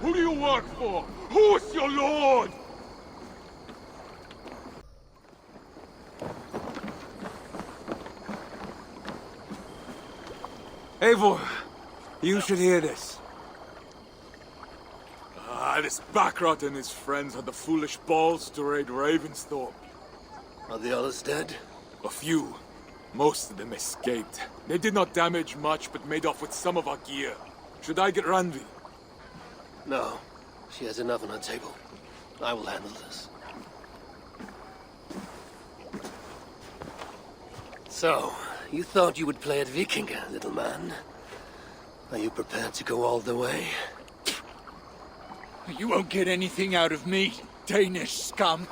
Who do you work for? Who's your lord? Eivor, you should hear this. This Backrot and his friends had the foolish balls to raid Ravensthorpe. Are the others dead? A few. Most of them escaped. They did not damage much, but made off with some of our gear. Should I get Randvi? No. She has enough on her table. I will handle this. So, you thought you would play at Vikinga, little man? Are you prepared to go all the way? You won't get anything out of me, Danish scum.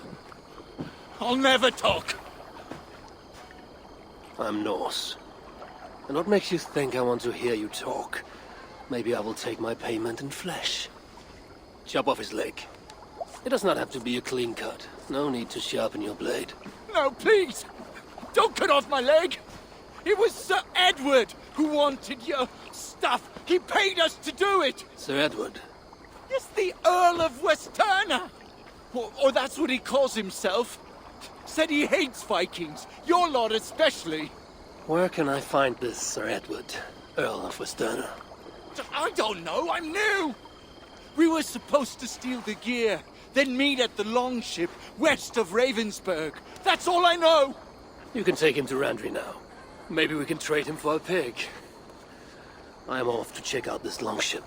I'll never talk. I'm Norse. And what makes you think I want to hear you talk? Maybe I will take my payment in flesh. Chop off his leg. It does not have to be a clean cut. No need to sharpen your blade. No, please! Don't cut off my leg! It was Sir Edward who wanted your stuff. He paid us to do it! Sir Edward? Yes, the Earl of Westerna! Or that's what he calls himself. Said he hates Vikings, your lot especially. Where can I find this Sir Edward, Earl of Westerna? I don't know, I'm new! We were supposed to steal the gear, then meet at the longship west of Ravensburg. That's all I know! You can take him to Randvi now. Maybe we can trade him for a pig. I'm off to check out this longship.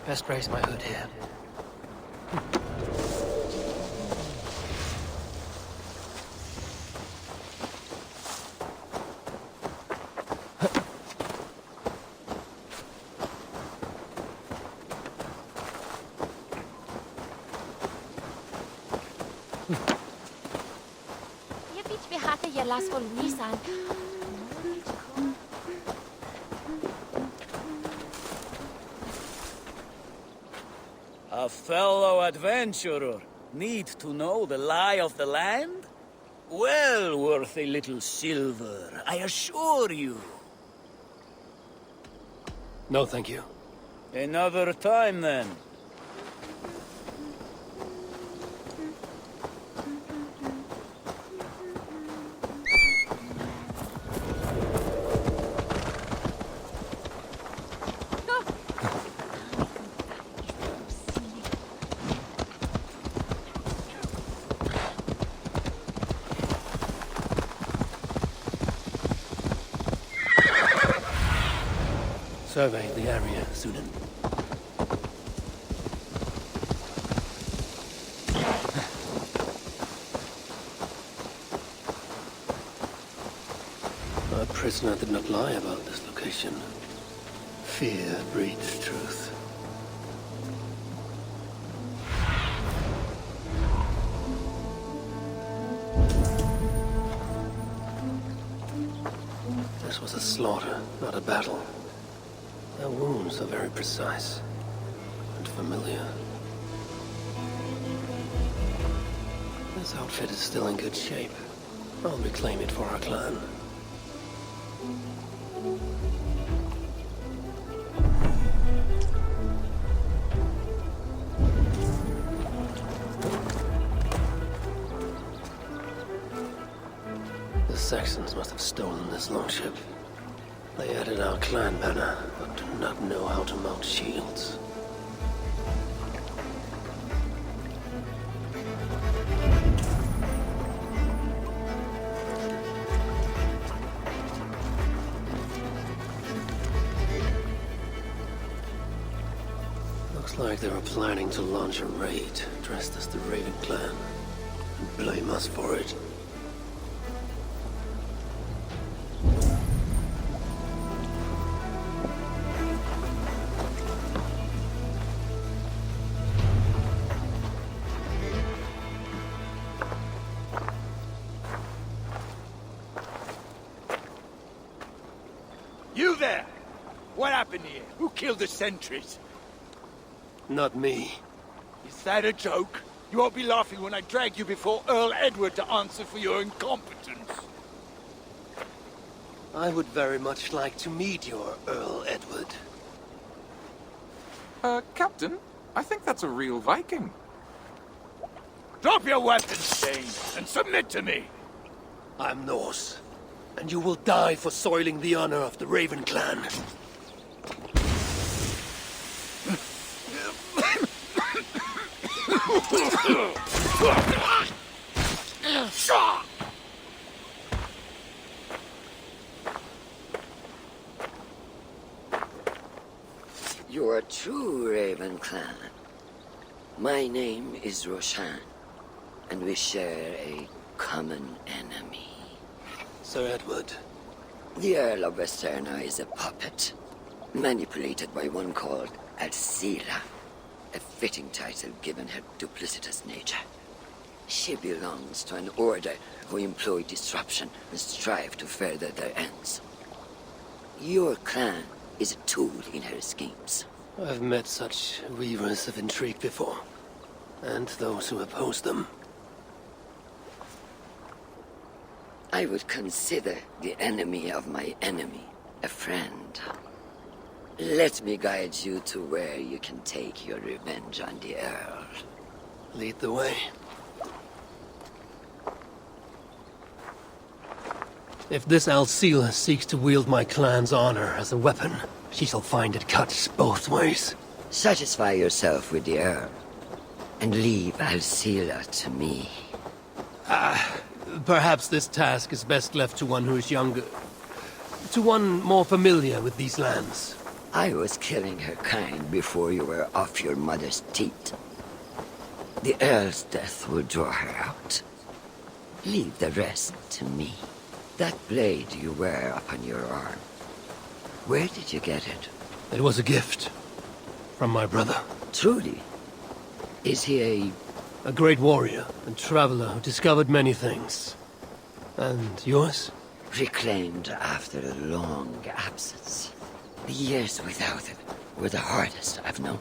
Best raise my hood here. A fellow adventurer need to know the lie of the land? Well worth a little silver, I assure you. No, thank you. Another time, then. Survey the area, Sudan. Our prisoner did not lie about this location. Fear breeds truth. This was a slaughter, not a battle. Their wounds are very precise and familiar. This outfit is still in good shape. I'll reclaim it for our clan. Saxons must have stolen this longship. They added our clan banner, but do not know how to mount shields. Looks like they were planning to launch a raid, dressed as the Raven clan, and blame us for it. You there! What happened here? Who killed the sentries? Not me. Is that a joke? You won't be laughing when I drag you before Earl Edward to answer for your incompetence. I would very much like to meet your Earl Edward. Captain, I think that's a real Viking. Drop your weapons, Stain, and submit to me! I'm Norse, and you will die for soiling the honor of the Raven clan. You're a true Raven clan. My name is Roshan, and we share a common enemy. Sir Edward. The Earl of Westerna is a puppet, manipulated by one called Alcila, a fitting title given her duplicitous nature. She belongs to an order who employ disruption and strive to further their ends. Your clan is a tool in her schemes. I've met such weavers of intrigue before, and those who oppose them. I would consider the enemy of my enemy a friend. Let me guide you to where you can take your revenge on the Earl. Lead the way. If this Alcila seeks to wield my clan's honor as a weapon, she shall find it cuts both ways. Satisfy yourself with the Earl, and leave Alcila to me. Perhaps this task is best left to one who is younger. To one more familiar with these lands. I was killing her kind before you were off your mother's teat. The Earl's death will draw her out. Leave the rest to me. That blade you wear upon your arm, where did you get it? It was a gift. From my brother. Truly? Is he A great warrior and traveler who discovered many things. And yours? reclaimed after a long absence? The years without it were the hardest I've known.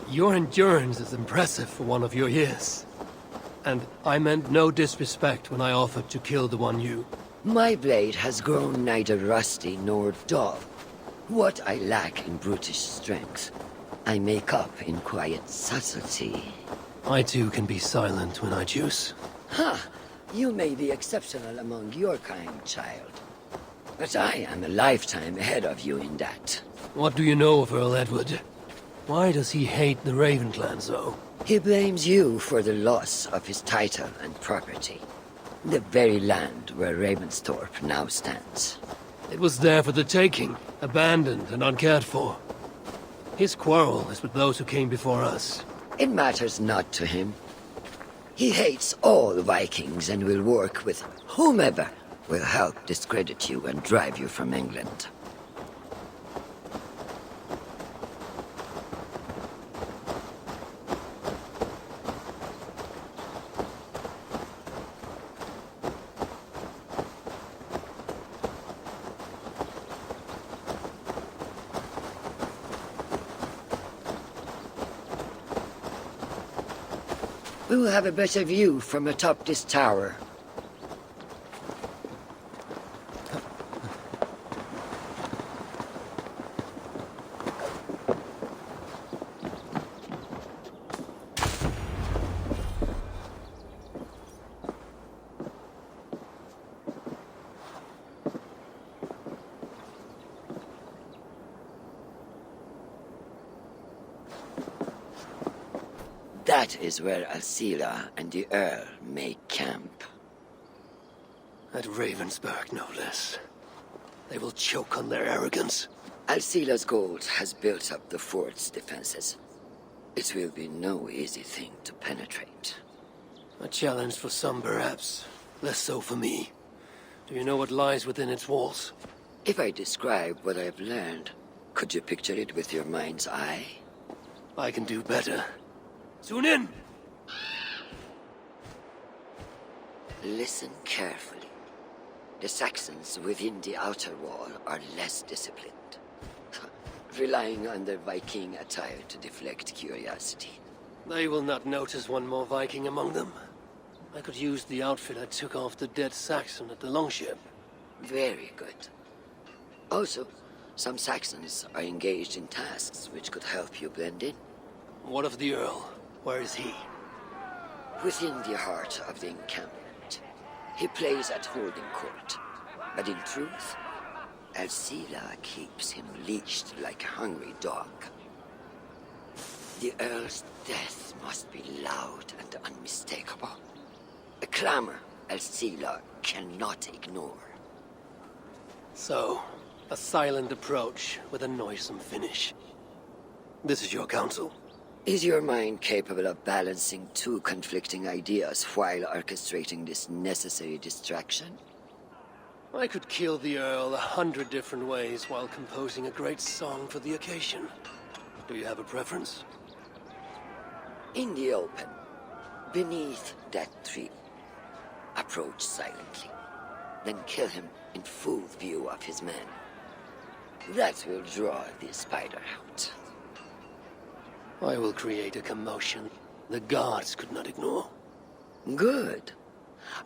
Your endurance is impressive for one of your years. And I meant no disrespect when I offered to kill the one you... My blade has grown neither rusty nor dull. What I lack in brutish strength, I make up in quiet subtlety. I too can be silent when I choose. Ha! You may be exceptional among your kind, child. But I am a lifetime ahead of you in that. What do you know of Earl Edward? Why does he hate the Raven clan so? He blames you for the loss of his title and property. The very land where Ravensthorpe now stands. It was there for the taking, abandoned and uncared for. His quarrel is with those who came before us. It matters not to him. He hates all Vikings and will work with whomever will help discredit you and drive you from England. We will have a better view from atop this tower. That is where Alcila and the Earl make camp. At Ravensthorpe, no less. They will choke on their arrogance. Alcila's gold has built up the fort's defenses. It will be no easy thing to penetrate. A challenge for some, perhaps. Less so for me. Do you know what lies within its walls? If I describe what I've learned, could you picture it with your mind's eye? I can do better. Tune in! Listen carefully. The Saxons within the outer wall are less disciplined, relying on their Viking attire to deflect curiosity. They will not notice one more Viking among them. I could use the outfit I took off the dead Saxon at the longship. Very good. Also, some Saxons are engaged in tasks which could help you blend in. What of the Earl? Where is he? Within the heart of the encampment. He plays at holding court. But in truth, Alcila keeps him leashed like a hungry dog. The Earl's death must be loud and unmistakable. A clamor Alcila cannot ignore. So, a silent approach with a noisome finish. This is your counsel. Is your mind capable of balancing two conflicting ideas while orchestrating this necessary distraction? I could kill the Earl 100 different ways while composing a great song for the occasion. Do you have a preference? In the open, beneath that tree. Approach silently, then kill him in full view of his men. That will draw the spider out. I will create a commotion the gods could not ignore. Good.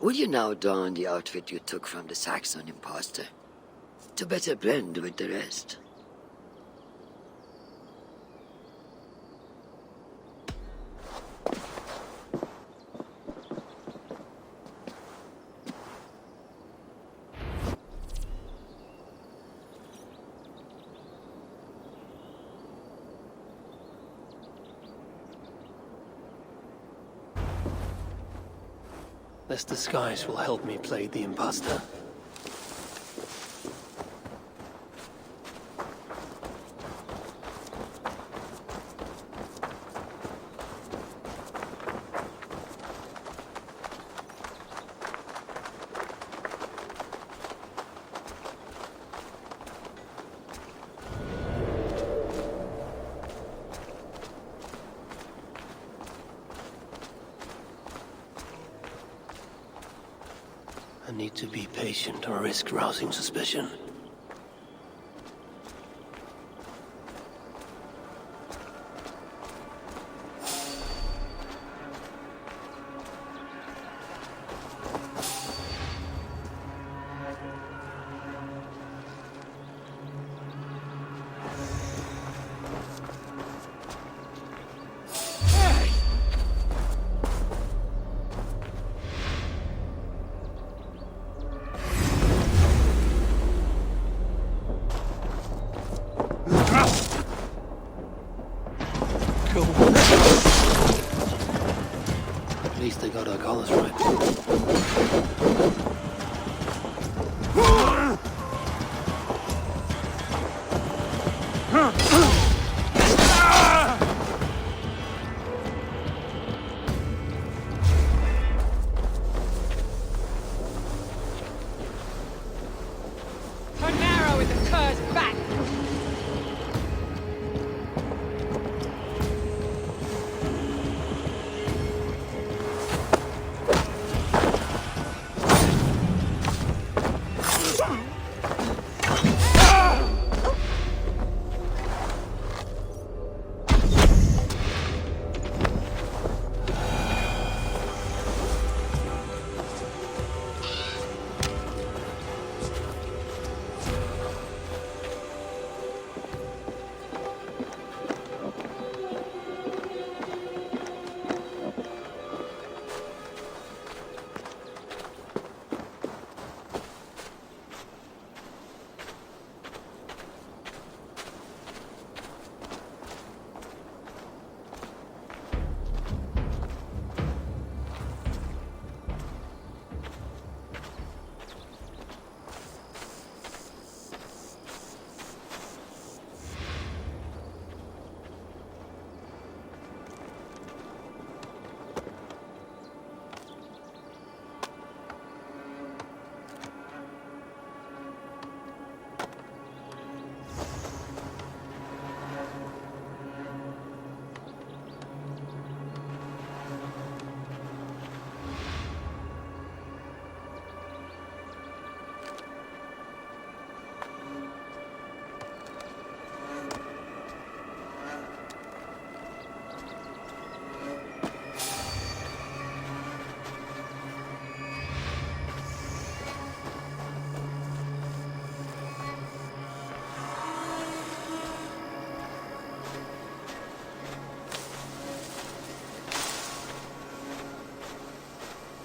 Will you now don the outfit you took from the Saxon imposter? To better blend with the rest. This disguise will help me play the imposter. I need to be patient or risk rousing suspicion. At least they got our colors right. Turn narrow with the cur's back!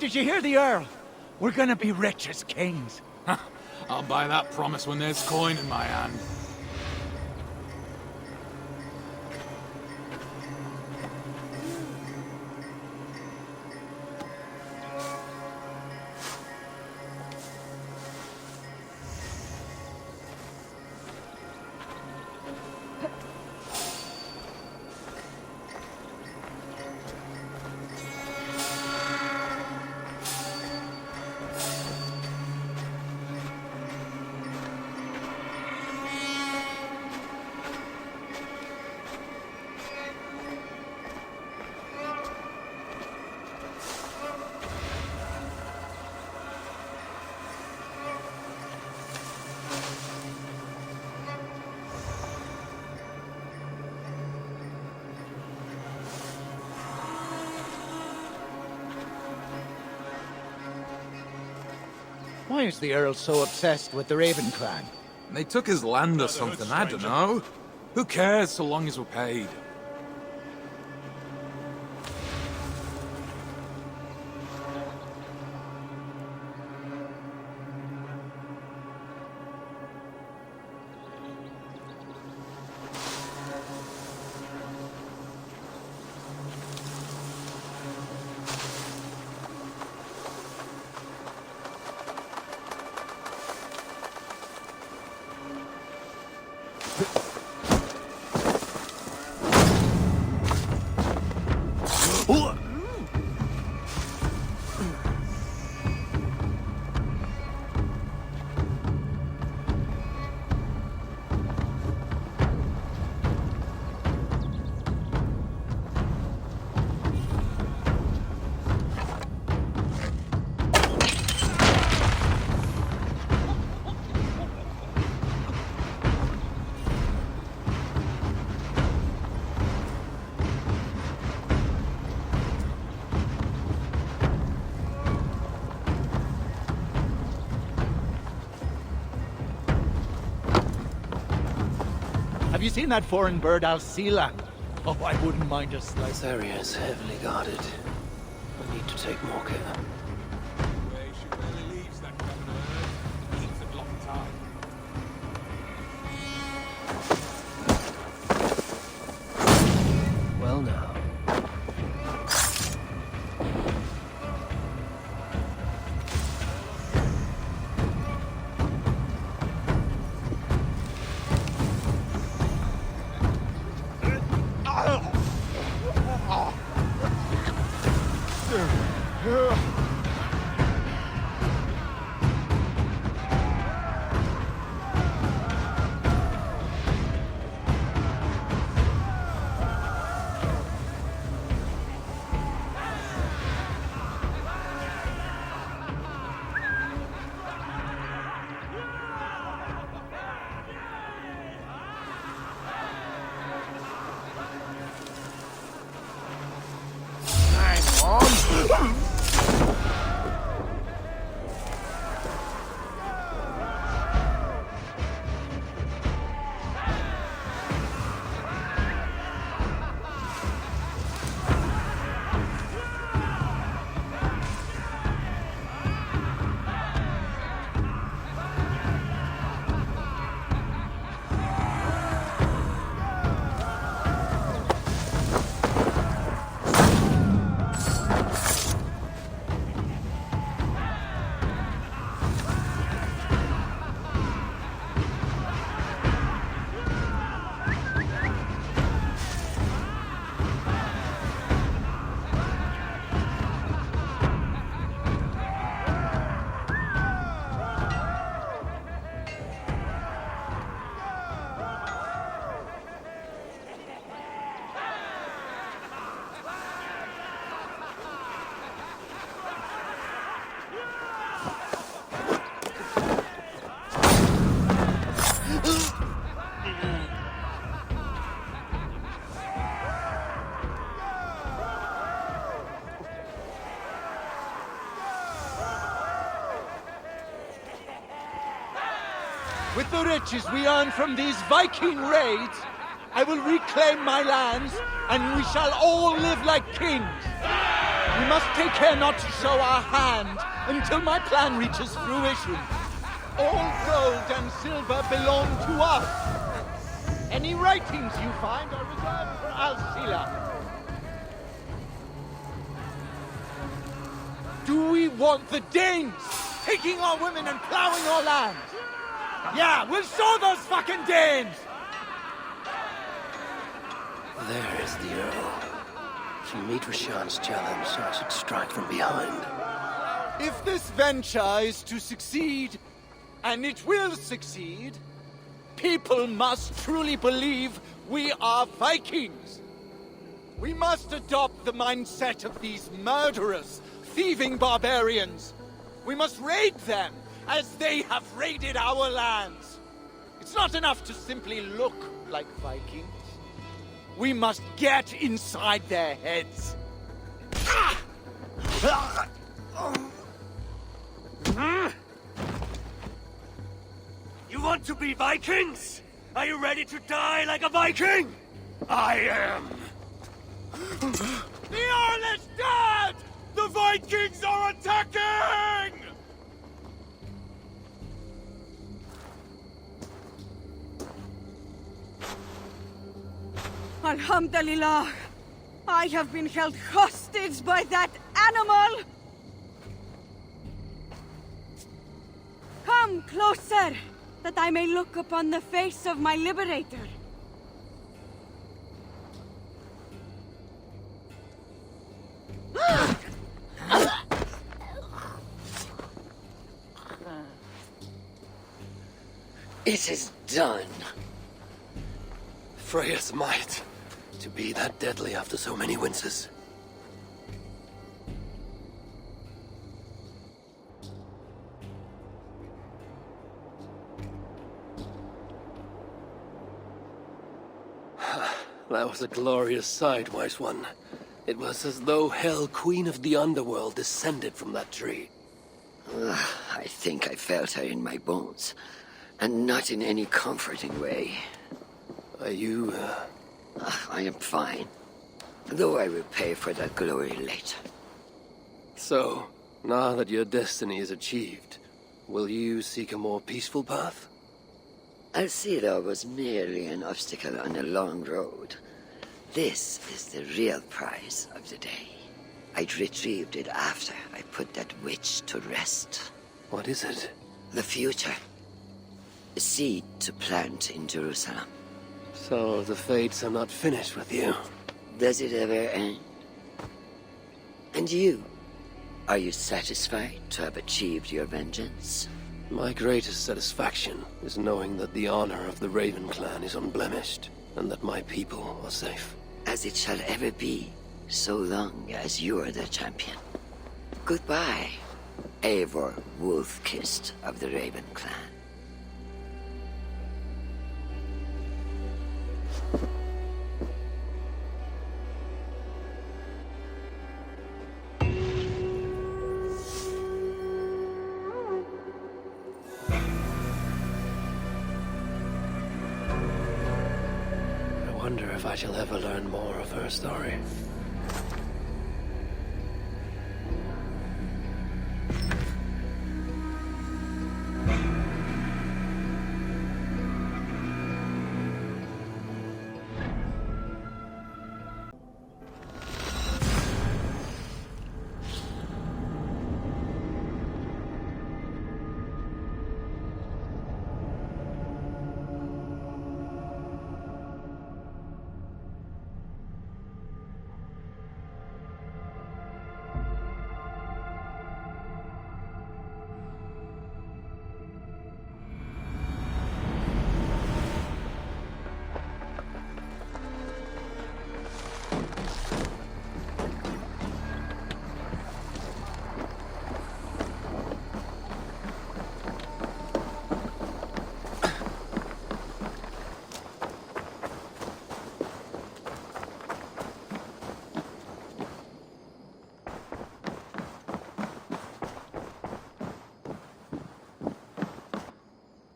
Did you hear the Earl? We're gonna be rich as kings. I'll buy that promise when there's coin in my hand. Why is the Earl so obsessed with the Raven clan? They took his land or something, I don't know. Who cares so long as we're paid? Have you seen that foreign bird, Alcila? Oh, I wouldn't mind a slice. This area is heavily guarded. I need to take more care. She barely leaves that cabin of hers. Keeps it locked tight. Well now. With the riches we earn from these Viking raids, I will reclaim my lands, and we shall all live like kings. We must take care not to show our hand until my plan reaches fruition. All gold and silver belong to us. Any writings you find are reserved for Alcila. Do we want the Danes taking our women and plowing our land? Yeah, we'll show those fucking Danes! There is the Earl. If you meet Rashan's challenge, I should strike from behind. If this venture is to succeed, and it will succeed, people must truly believe we are Vikings. We must adopt the mindset of these murderous, thieving barbarians. We must raid them as they have raided our lands. It's not enough to simply look like Vikings. We must get inside their heads. You want to be Vikings? Are you ready to die like a Viking? I am. The Earl is dead! The Vikings are attacking! Alhamdulillah! I have been held hostage by that animal! Come closer, that I may look upon the face of my liberator. It is done. Freya's might. To be that deadly after so many winces. That was a glorious sight, wise one. It was as though Hell, Queen of the Underworld, descended from that tree. I think I felt her in my bones, and not in any comforting way. Are you, I am fine, though I will pay for that glory later. So, now that your destiny is achieved, will you seek a more peaceful path? Alcila was merely an obstacle on a long road. This is the real prize of the day. I'd retrieved it after I put that witch to rest. What is it? The future. A seed to plant in Jerusalem. So the fates are not finished with you. Does it ever end? And you? Are you satisfied to have achieved your vengeance? My greatest satisfaction is knowing that the honor of the Raven clan is unblemished, and that my people are safe. As it shall ever be, so long as you are the champion. Goodbye, Eivor Wolf-Kissed of the Raven clan. I wonder if I shall ever learn more of her story.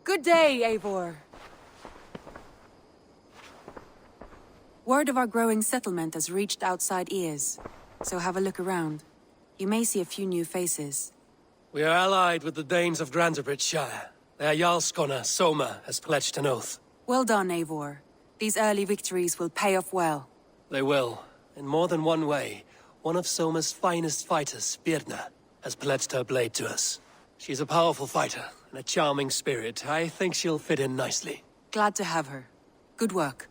Good day, Eivor. Word of our growing settlement has reached outside ears, so have a look around. You may see a few new faces. We are allied with the Danes of Grantebridgeshire. Their Jarlskona, Soma, has pledged an oath. Well done, Eivor. These early victories will pay off well. They will. In more than one way. One of Soma's finest fighters, Birna, has pledged her blade to us. She's a powerful fighter, and a charming spirit. I think she'll fit in nicely. Glad to have her. Good work.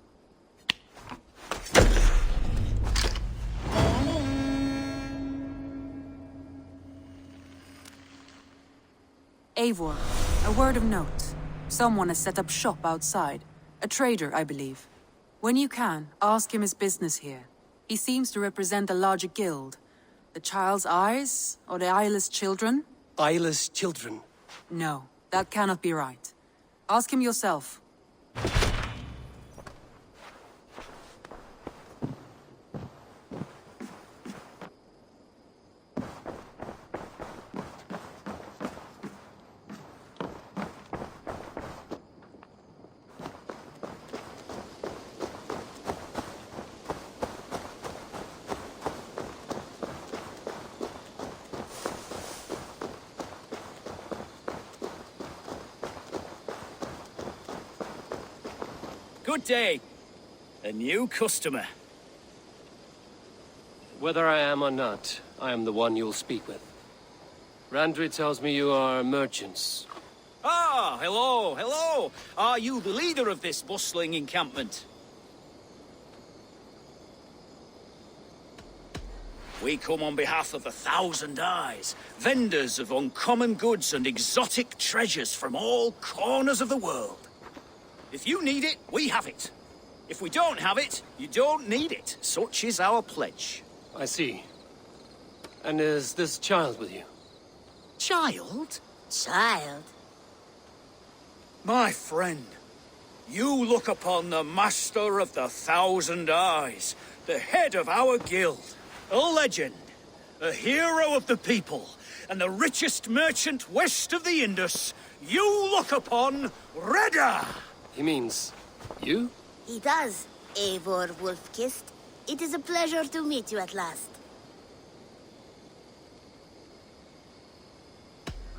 Eivor, a word of note. Someone has set up shop outside. A trader, I believe. When you can, ask him his business here. He seems to represent a larger guild. The Child's Eyes, or the Eyeless Children? Eyeless children? No, that cannot be right. Ask him yourself. Good day. A new customer. Whether I am or not, I am the one you'll speak with. Randri tells me you are merchants. Ah, hello, hello. Are you the leader of this bustling encampment? We come on behalf of 1,000 Eyes, vendors of uncommon goods and exotic treasures from all corners of the world. If you need it, we have it. If we don't have it, you don't need it. Such is our pledge. I see. And is this child with you? Child? Child? My friend, you look upon the master of the 1,000 Eyes, the head of our guild, a legend, a hero of the people, and the richest merchant west of the Indus. You look upon Reda! He means... you? He does, Eivor Wolf-Kissed. It is a pleasure to meet you at last.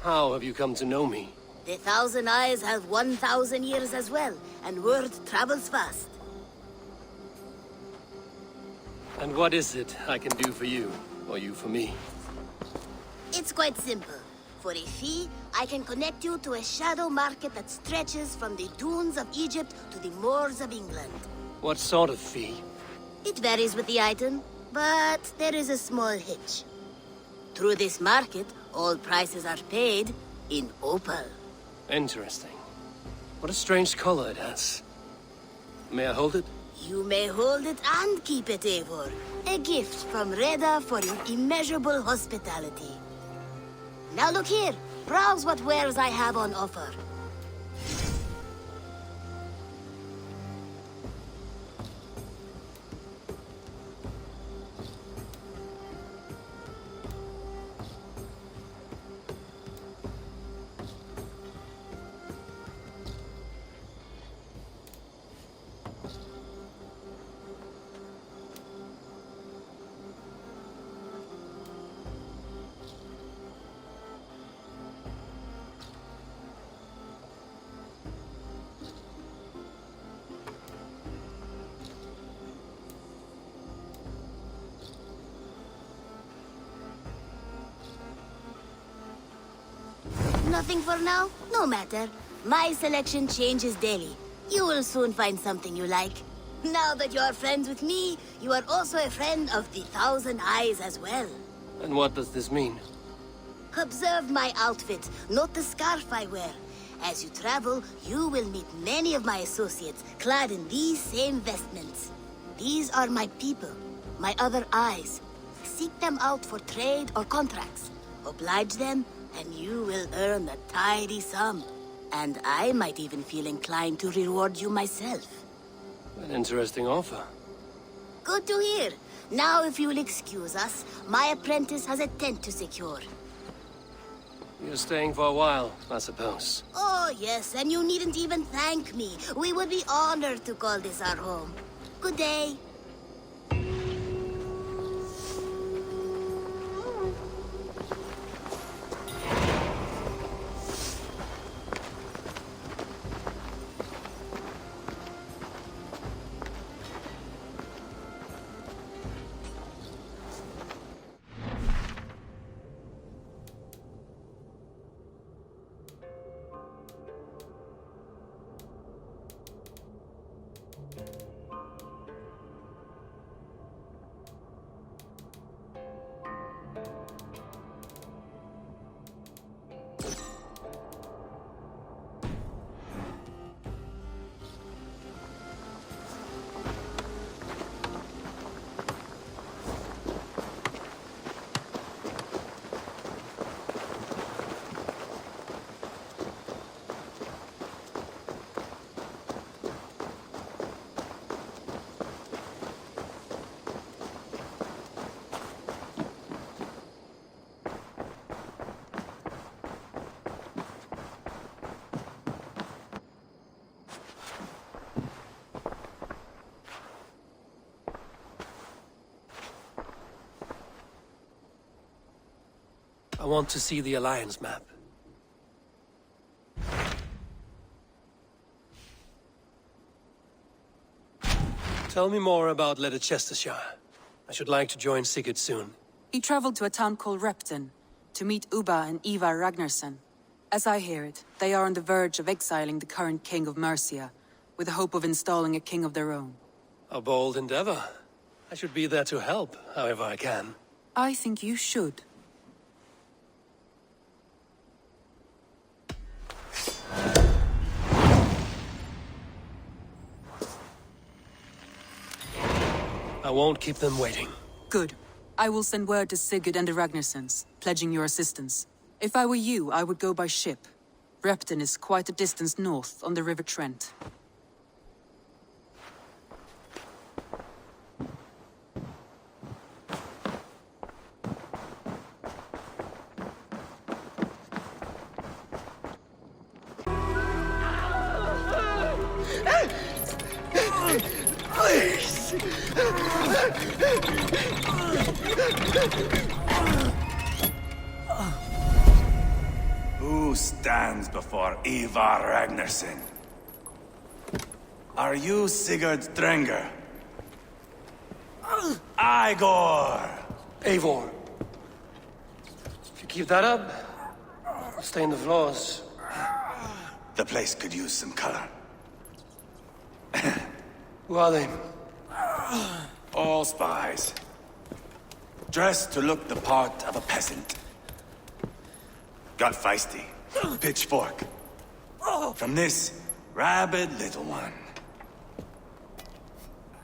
How have you come to know me? The 1,000 Eyes have 1,000 years as well, and word travels fast. And what is it I can do for you, or you for me? It's quite simple. For a fee, I can connect you to a shadow market that stretches from the dunes of Egypt to the moors of England. What sort of fee? It varies with the item, but there is a small hitch. Through this market, all prices are paid in opal. Interesting. What a strange color it has. May I hold it? You may hold it and keep it, Eivor. A gift from Reda for your immeasurable hospitality. Now look here. Browse what wares I have on offer. Nothing for now? No matter. My selection changes daily. You will soon find something you like. Now that you are friends with me, you are also a friend of the 1,000 Eyes as well. And what does this mean? Observe my outfit, not the scarf I wear. As you travel, you will meet many of my associates, clad in these same vestments. These are my people, my other eyes. Seek them out for trade or contracts. Oblige them, and you will earn a tidy sum. And I might even feel inclined to reward you myself. An interesting offer. Good to hear. Now, if you will excuse us, my apprentice has a tent to secure. You're staying for a while, I suppose. Oh, yes, and you needn't even thank me. We would be honored to call this our home. Good day. I want to see the Alliance map. Tell me more about Leicestershire. I should like to join Sigurd soon. He traveled to a town called Repton to meet Ubba and Ivar Ragnarsson. As I hear it, they are on the verge of exiling the current king of Mercia, with the hope of installing a king of their own. A bold endeavor. I should be there to help, however I can. I think you should. I won't keep them waiting. Good. I will send word to Sigurd and the Ragnarssons, pledging your assistance. If I were you, I would go by ship. Repton is quite a distance north, on the River Trent. Please! Who stands before Eivor Ragnarsson? Are you Sigurd Drenger? Igor! Eivor. If you keep that up, I'll stain the floors. The place could use some color. Who are they? All spies. Dressed to look the part of a peasant. Got feisty. Pitchfork. From this rabid little one.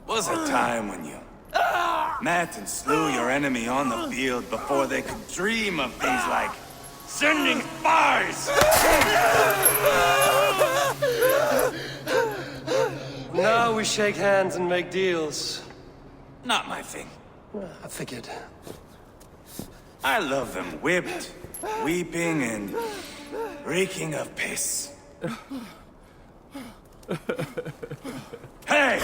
Was a time when you met and slew your enemy on the field before they could dream of things like sending spies! Now we shake hands and make deals. Not my thing. I figured. I love them whipped, weeping, and reeking of piss. Hey!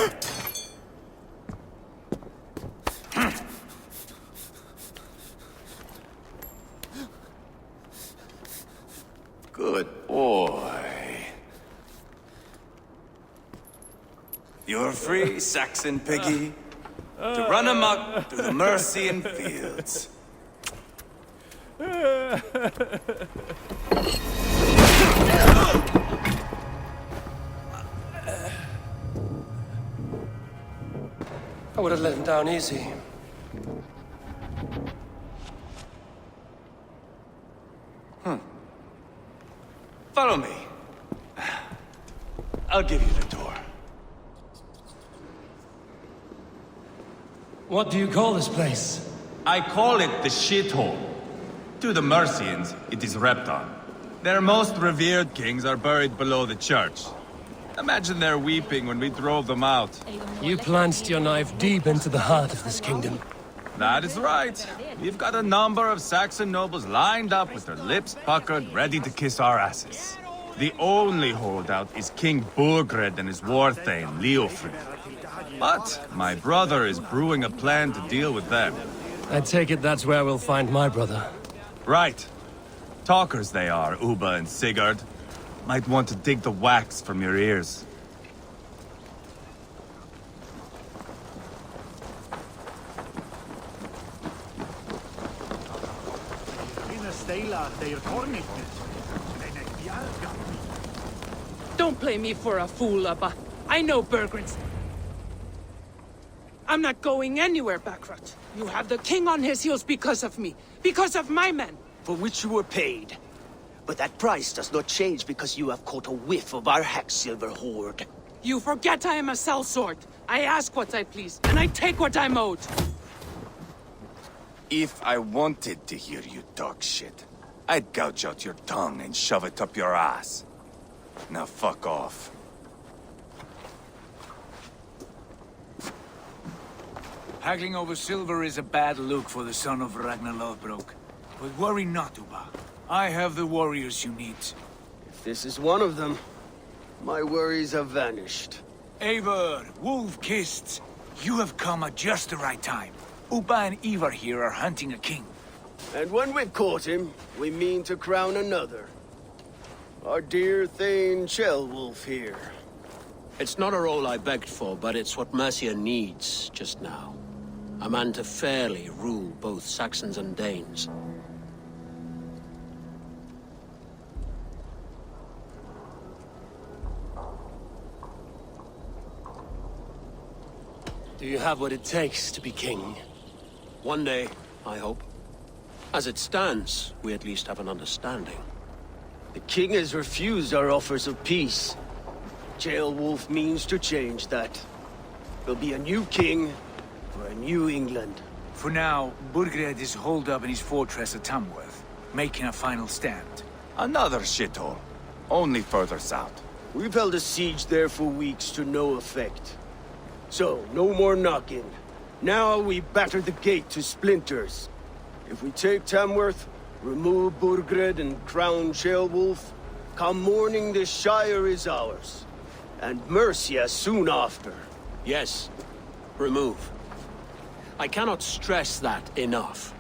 Good boy. You're free, Saxon piggy, to run amok through the Mercian fields. I would have let him down easy. Follow me. I'll give you the tour. What do you call this place? I call it the shithole. To the Mercians, it is Repton. Their most revered kings are buried below the church. Imagine their weeping when we drove them out. You plunged your knife deep into the heart of this kingdom. That is right. We've got a number of Saxon nobles lined up with their lips puckered, ready to kiss our asses. The only holdout is King Burgred and his war thane, Leofrid. But my brother is brewing a plan to deal with them. I take it that's where we'll find my brother. Right. Talkers they are, Ubba and Sigurd. Might want to dig the wax from your ears. Don't play me for a fool, Ubba. I know Burgred's. I'm not going anywhere, Backrot. You have the king on his heels because of me. Because of my men. For which you were paid. But that price does not change because you have caught a whiff of our hack-silver hoard. You forget I am a sellsword. I ask what I please, and I take what I'm owed. If I wanted to hear you talk shit, I'd gouge out your tongue and shove it up your ass. Now fuck off. Haggling over silver is a bad look for the son of Ragnar Lothbrok. But worry not, Ubba. I have the warriors you need. If this is one of them, my worries have vanished. Eivor, wolf-kissed, you have come at just the right time. Ubba and Ivar here are hunting a king. And when we've caught him, we mean to crown another. Our dear Thane Ceolwulf here. It's not a role I begged for, but it's what Mercia needs just now. A man to fairly rule both Saxons and Danes. Do you have what it takes to be king? One day, I hope. As it stands, we at least have an understanding. The king has refused our offers of peace. Ceolwulf means to change that. There'll be a new king for a new England. For now, Burgred is holed up in his fortress at Tamworth, making a final stand. Another shithole. Only further south. We've held a siege there for weeks to no effect. So, no more knocking. Now we batter the gate to splinters. If we take Tamworth, remove Burgred and crown Ceolwulf, come morning the Shire is ours. And Mercia soon after. Yes, remove. I cannot stress that enough.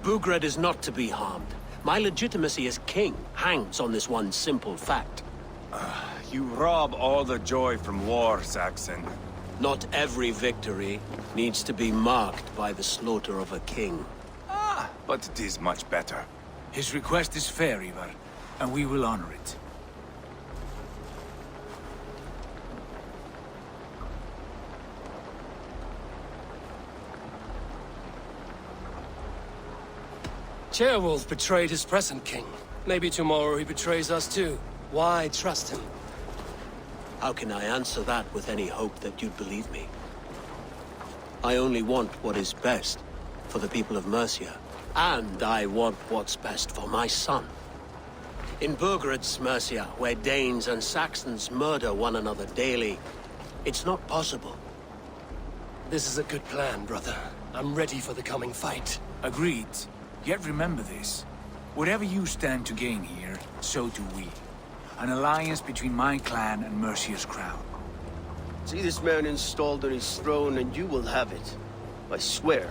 Burgred is not to be harmed. My legitimacy as king hangs on this one simple fact. You rob all the joy from war, Saxon. Not every victory needs to be marked by the slaughter of a king. But it is much better. His request is fair, Eivor, and we will honor it. Ceolwulf betrayed his present king. Maybe tomorrow he betrays us too. Why trust him? How can I answer that with any hope that you'd believe me? I only want what is best for the people of Mercia. And I want what's best for my son. In Burgred's Mercia, where Danes and Saxons murder one another daily, it's not possible. This is a good plan, brother. I'm ready for the coming fight. Agreed. Yet remember this. Whatever you stand to gain here, so do we. An alliance between my clan and Mercia's crown. See this man installed on his throne and you will have it. I swear.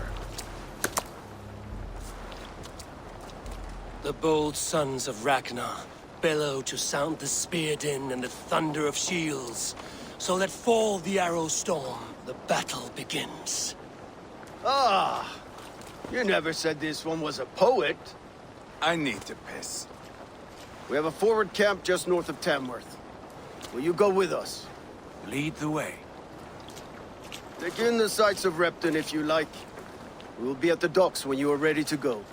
The bold sons of Ragnar bellow to sound the spear din and the thunder of shields. So let fall the arrow storm. The battle begins. Ah! You never said this one was a poet. I need to piss. We have a forward camp just north of Tamworth. Will you go with us? Lead the way. Take in the sights of Repton if you like. We will be at the docks when you are ready to go.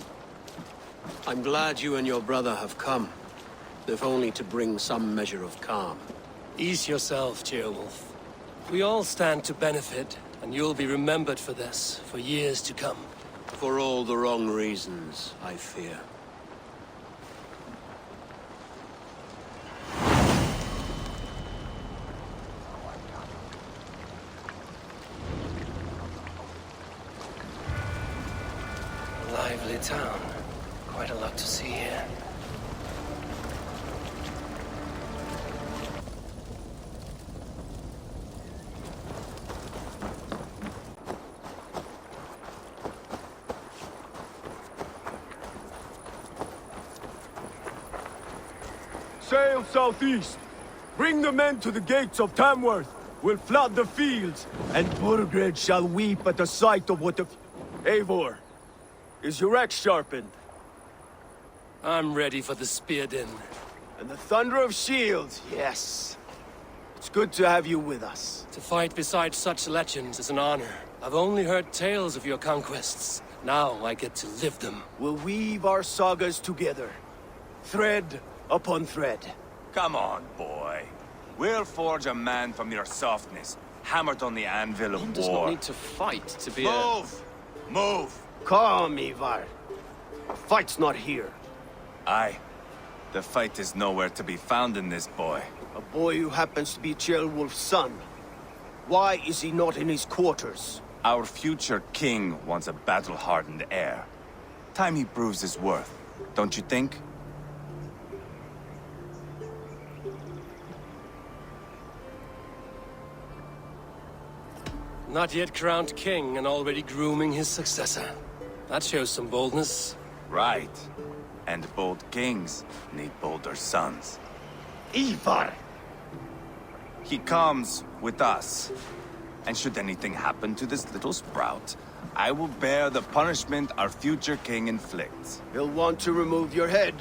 I'm glad you and your brother have come, if only to bring some measure of calm. Ease yourself, Ceolwulf. We all stand to benefit, and you'll be remembered for this, for years to come. For all the wrong reasons, I fear. A lively town. Quite a lot to see here. Sail southeast. Bring the men to the gates of Tamworth. We'll flood the fields, and Burgred shall weep at the sight of what the... Eivor, is your axe sharpened? I'm ready for the spear din. And the thunder of shields, yes. It's good to have you with us. To fight beside such legends is an honor. I've only heard tales of your conquests. Now I get to live them. We'll weave our sagas together. Thread upon thread. Come on, boy. We'll forge a man from your softness, hammered on the anvil of war. One does not need to fight to be Move! Move! Calm, Ivar. The fight's not here. Aye. The fight is nowhere to be found in this boy. A boy who happens to be Ceolwulf's son. Why is he not in his quarters? Our future king wants a battle-hardened heir. Time he proves his worth, don't you think? Not yet crowned king and already grooming his successor. That shows some boldness. Right. And bold kings need bolder sons. Eivor! He comes with us. And should anything happen to this little sprout, I will bear the punishment our future king inflicts. He'll want to remove your head.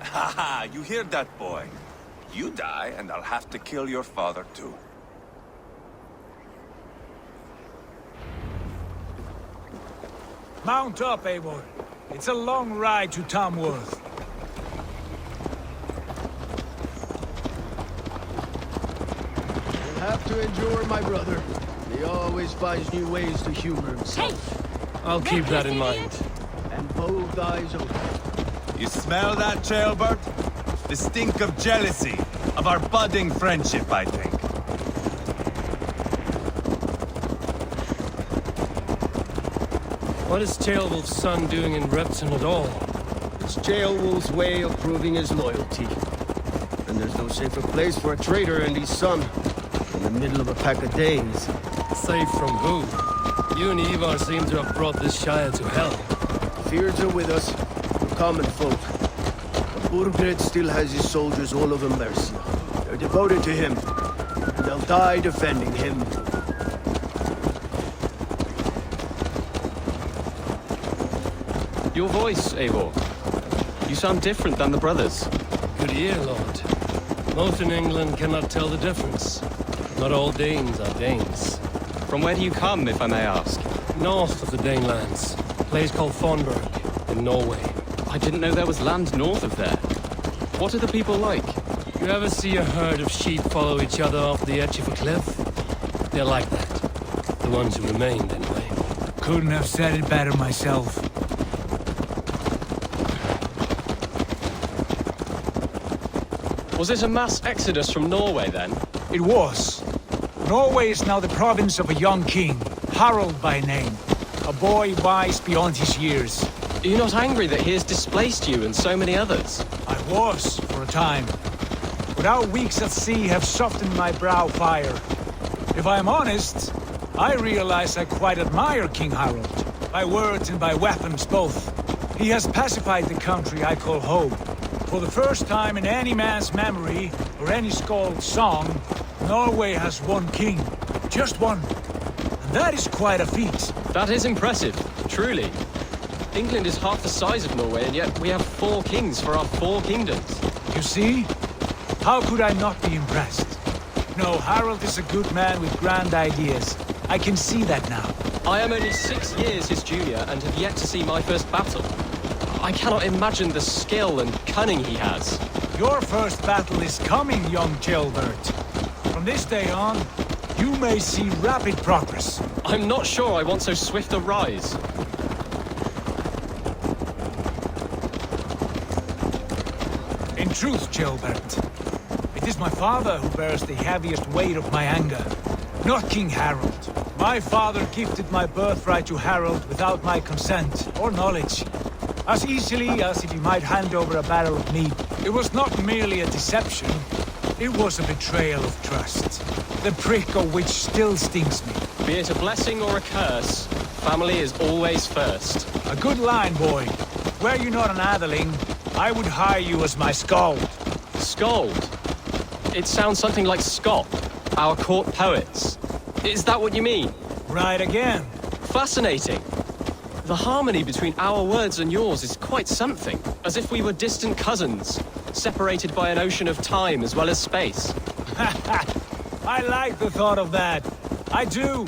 Haha, you hear that, boy? You die, and I'll have to kill your father, too. Mount up, Eivor. It's a long ride to Tamworth. You'll have to endure, my brother. He always finds new ways to humor himself. I'll keep that in mind. And both eyes open. You smell that, Jailbird? The stink of jealousy, of our budding friendship, I think. What is Ceolwulf's son doing in Repton at all? It's Ceolwulf's way of proving his loyalty. And there's no safer place for a traitor and his son in the middle of a pack of Danes. Safe from who? You and Eivor seem to have brought this Shire to hell. Fears are with us, the common folk. But Burgred still has his soldiers all over Mercia. They're devoted to him, and they'll die defending him. Your voice, Eivor. You sound different than the brothers. Good ear, Lord. Most in England cannot tell the difference. Not all Danes are Danes. From where do you come, if I may ask? North of the Danelands. A place called Thornburg, in Norway. I didn't know there was land north of there. What are the people like? You ever see a herd of sheep follow each other off the edge of a cliff? They're like that. The ones who remained, anyway. Couldn't have said it better myself. Was it a mass exodus from Norway, then? It was. Norway is now the province of a young king, Harald by name. A boy wise beyond his years. Are you not angry that he has displaced you and so many others? I was, for a time. But our weeks at sea have softened my brow fire. If I am honest, I realize I quite admire King Harald. By words and by weapons both. He has pacified the country I call home. For the first time in any man's memory, or any skald's song, Norway has one king. Just one. And that is quite a feat. That is impressive, truly. England is half the size of Norway, and yet we have 4 kings for our 4 kingdoms. You see? How could I not be impressed? No, Harald is a good man with grand ideas. I can see that now. I am only 6 years his junior and have yet to see my first battle. I cannot imagine the skill and cunning he has. Your first battle is coming, young Jailbird. From this day on, you may see rapid progress. I'm not sure I want so swift a rise. In truth, Jailbird, it is my father who bears the heaviest weight of my anger, not King Harald. My father gifted my birthright to Harald without my consent or knowledge. As easily as if he might hand over a barrel of meat. It was not merely a deception, it was a betrayal of trust. The prick of which still stings me. Be it a blessing or a curse, family is always first. A good line, boy. Were you not an atheling, I would hire you as my skald. Skald? It sounds something like Scott, our court poets. Is that what you mean? Right again. Fascinating. The harmony between our words and yours is quite something. As if we were distant cousins, separated by an ocean of time as well as space. I like the thought of that. I do.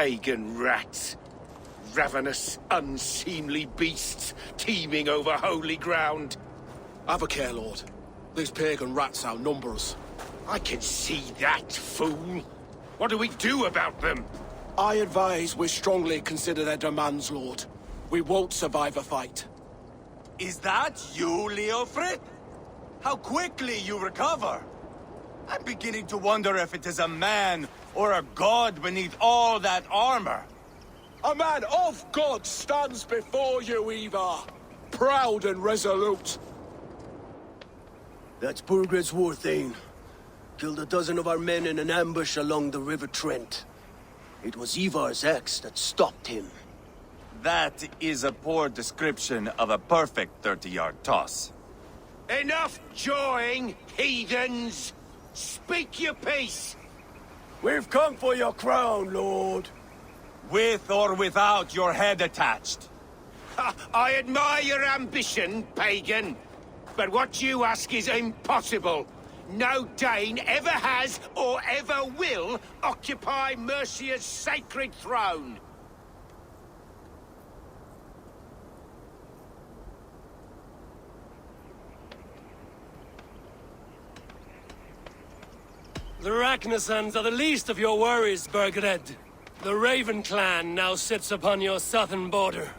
pagan rats. Ravenous, unseemly beasts teeming over holy ground. Have a care, Lord. These pagan rats outnumber us. I can see that, fool. What do we do about them? I advise we strongly consider their demands, Lord. We won't survive a fight. Is that you, Leofrid? How quickly you recover! I'm beginning to wonder if it is a man or a god beneath all that armor. A man of God stands before you, Eivor. Proud and resolute. That's Burgred's Warthane. Killed a dozen of our men in an ambush along the River Trent. It was Ivar's axe that stopped him. That is a poor description of a perfect 30-yard toss. Enough jawing, heathens! Speak your piece! We've come for your crown, Lord. With or without your head attached. I admire your ambition, pagan. But what you ask is impossible. No Dane ever has or ever will occupy Mercia's sacred throne. The Ragnarsons are the least of your worries, Burgred. The Raven clan now sits upon your southern border.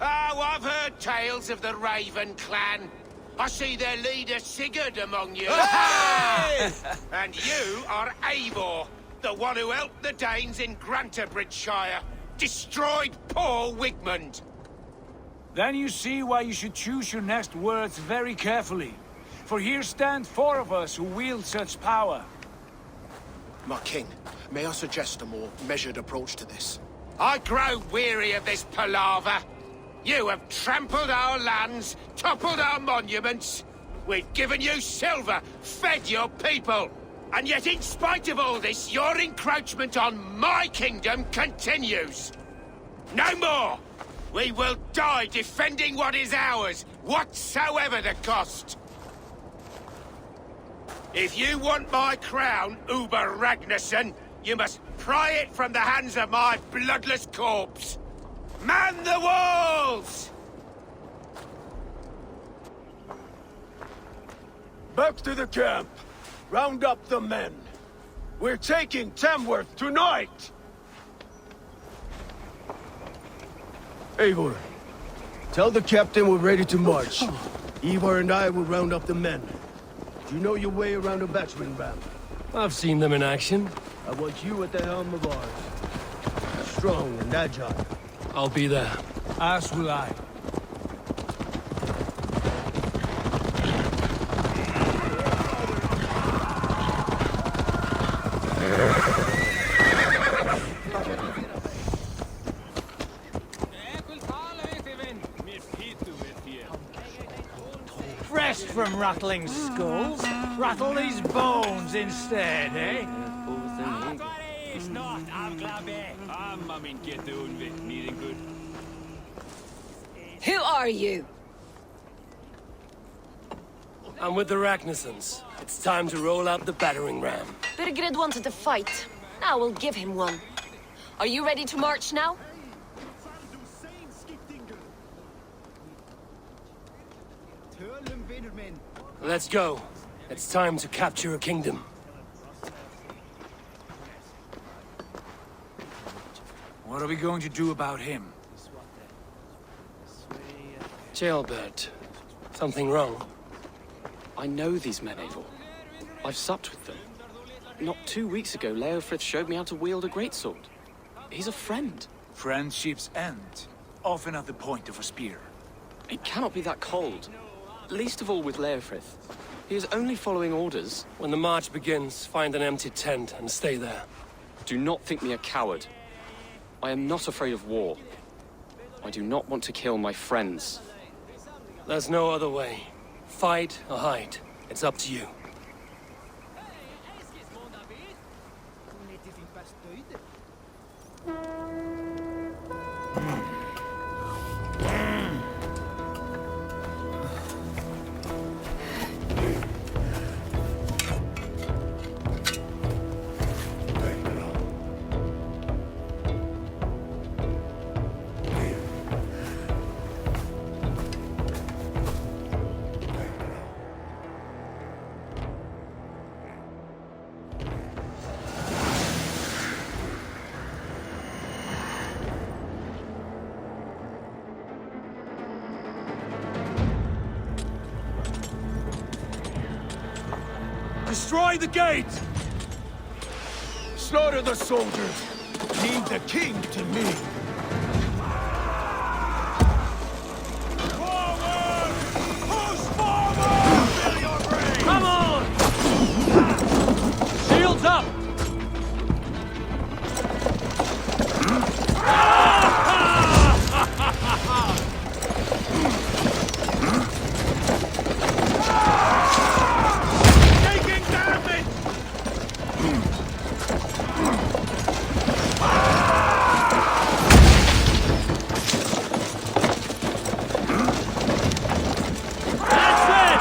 Oh, I've heard tales of the Raven clan. I see their leader Sigurd among you. Hey! And you are Eivor, the one who helped the Danes in Grantabridgeshire. Destroyed poor Wigmund. Then you see why you should choose your next words very carefully. For here stand 4 of us who wield such power. My king, may I suggest a more measured approach to this? I grow weary of this palaver. You have trampled our lands, toppled our monuments. We've given you silver, fed your people. And yet in spite of all this, your encroachment on my kingdom continues. No more! We will die defending what is ours, whatsoever the cost. If you want my crown, Uber Ragnarsson, you must pry it from the hands of my bloodless corpse. Man the walls! Back to the camp. Round up the men. We're taking Tamworth tonight! Eivor, tell the captain we're ready to march. Eivor and I will round up the men. Do you know your way around a battering ram? I've seen them in action. I want you at the helm of ours. Strong and agile. I'll be there. As will I. Rest from rattling skulls. Rattle these bones instead, eh? Who are you? I'm with the Ragnarsons. It's time to roll out the battering ram. Birgred wanted to fight. Now we'll give him one. Are you ready to march now? Let's go. It's time to capture a kingdom. What are we going to do about him? Jailbird. Something wrong? I know these men, Eivor. I've supped with them. Not 2 weeks ago, Leofrith showed me how to wield a greatsword. He's a friend. Friendships end, often at the point of a spear. It cannot be that cold. Least of all with Leofrith. He is only following orders. When the march begins, find an empty tent and stay there. Do not think me a coward. I am not afraid of war. I do not want to kill my friends. There's no other way. Fight or hide. It's up to you. Destroy the gate! Slaughter the soldiers! Leave the king to me! Come on! Shields up! Taking damage! That's it!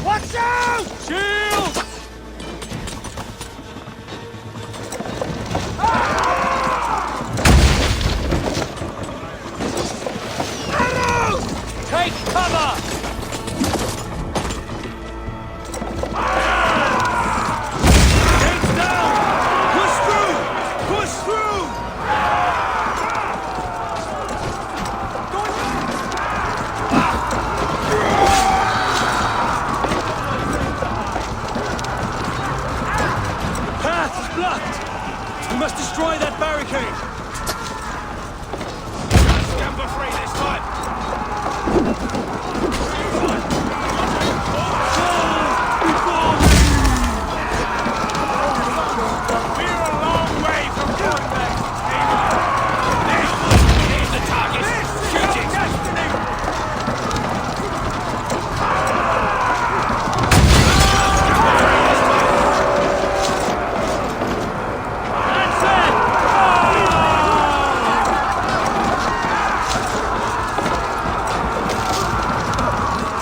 Watch out! Shield! Take cover! Gates down! Push through! Push through! The path is blocked! We must destroy that barricade! Scamper free this time!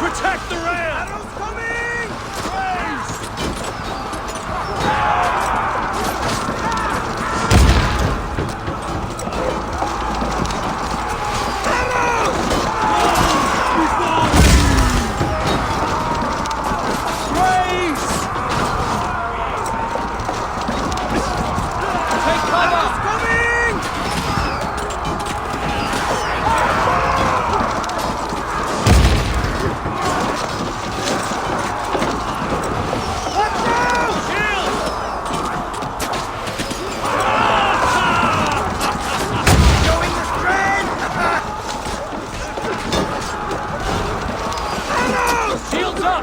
Protect the rail! Arrows coming! Race! Take cover! Arrows coming! Shields up!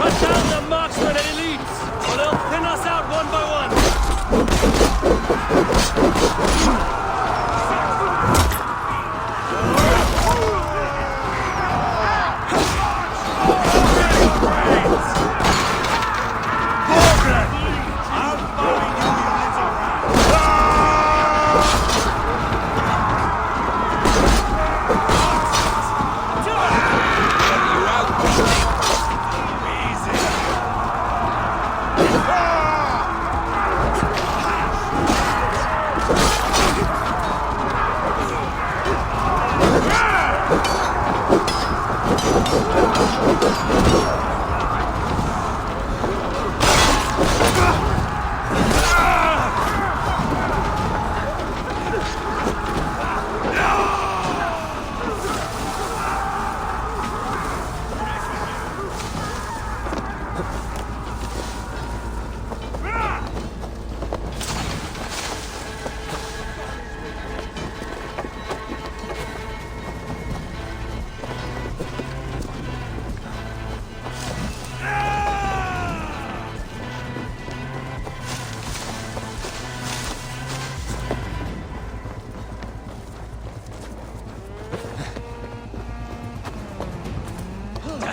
Cut down the marksmen and elites, or they'll pin us out one by one!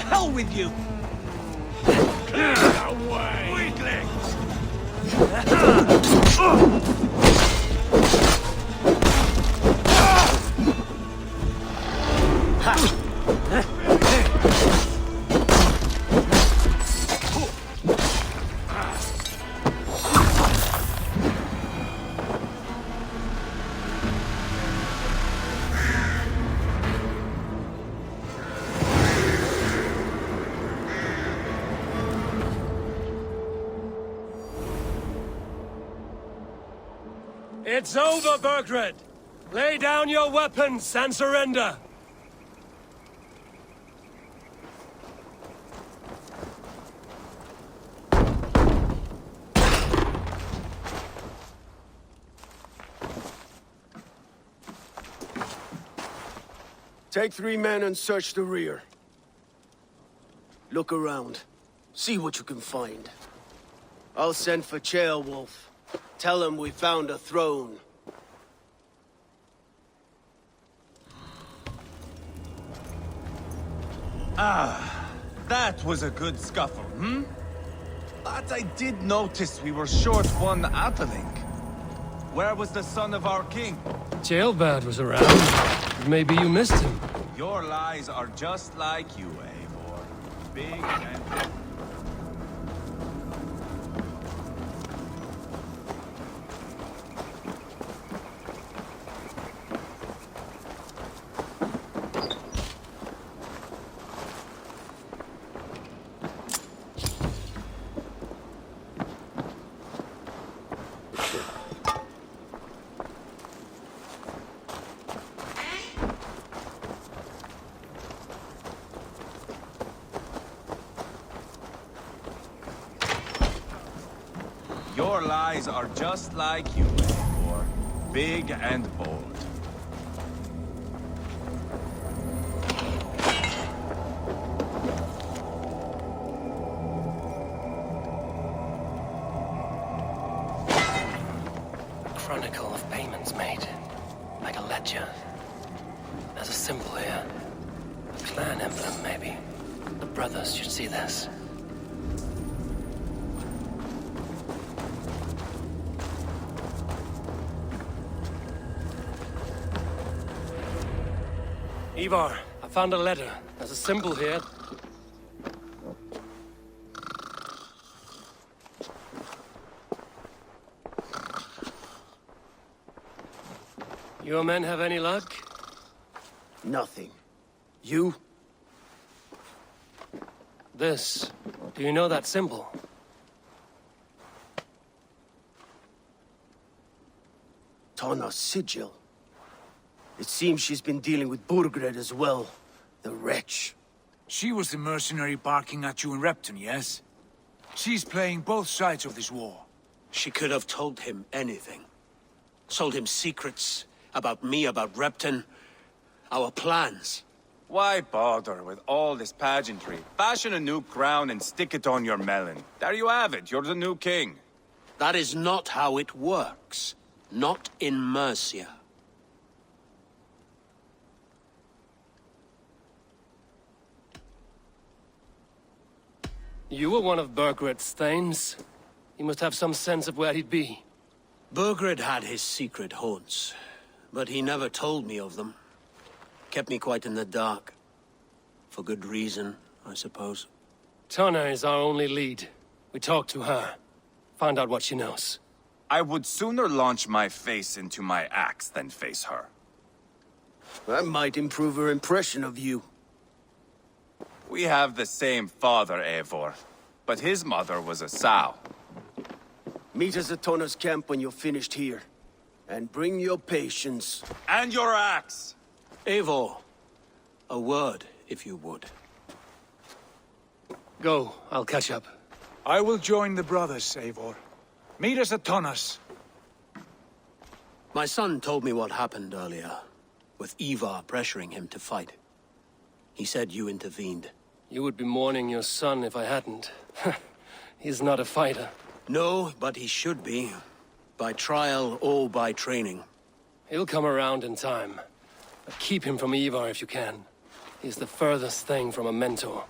hell with you! Clear the way! Weaklings! It's over, Burgred! Lay down your weapons and surrender! Take 3 men and search the rear. Look around. See what you can find. I'll send for Ceolwulf. Tell him we found a throne. Ah, that was a good scuffle, hmm? But I did notice we were short one atheling. Where was the son of our king? Ceolbad was around. Maybe you missed him. Your lies are just like you, Eivor. Big and... Your lies are just like you, Eivor. Big and bold. A chronicle of payments made. Like a ledger. There's a symbol here. A clan emblem, maybe. The brothers should see this. Eivor, I found a letter. There's a symbol here. Your men have any luck? Nothing. You? This. Do you know that symbol? Tana's sigil. It seems she's been dealing with Burgred as well. The wretch. She was the mercenary barking at you in Repton, yes? She's playing both sides of this war. She could have told him anything. Sold him secrets about me, about Repton, our plans. Why bother with all this pageantry? Fashion a new crown and stick it on your melon. There you have it, you're the new king. That is not how it works. Not in Mercia. You were one of Burgred's thanes. You must have some sense of where he'd be. Burgred had his secret haunts, but he never told me of them. Kept me quite in the dark. For good reason, I suppose. Tana is our only lead. We talk to her. Find out what she knows. I would sooner launch my face into my axe than face her. That might improve her impression of you. We have the same father, Eivor, but his mother was a sow. Meet us at Tana's camp when you're finished here. And bring your patience. And your axe! Eivor, a word, if you would. Go, I'll catch up. I will join the brothers, Eivor. Meet us at Tana's. My son told me what happened earlier, with Ivar pressuring him to fight. He said you intervened. You would be mourning your son if I hadn't. He's not a fighter. No, but he should be. By trial or by training. He'll come around in time. But keep him from Ivar if you can. He's the furthest thing from a mentor.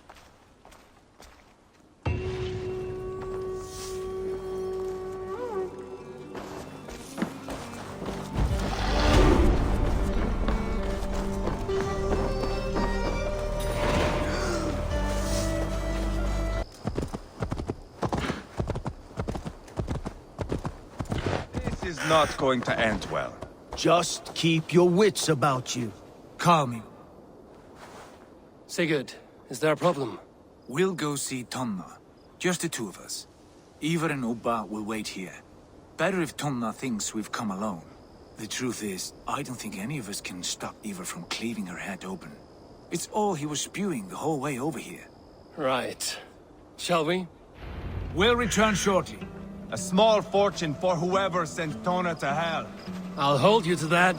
not going to end well. Just keep your wits about you. Calm you. Sigurd, is there a problem? We'll go see Tonna. Just the two of us. Eivor and Ubba will wait here. Better if Tonna thinks we've come alone. The truth is, I don't think any of us can stop Eivor from cleaving her head open. It's all he was spewing the whole way over here. Right. Shall we? We'll return shortly. A small fortune for whoever sent Tonna to hell. I'll hold you to that.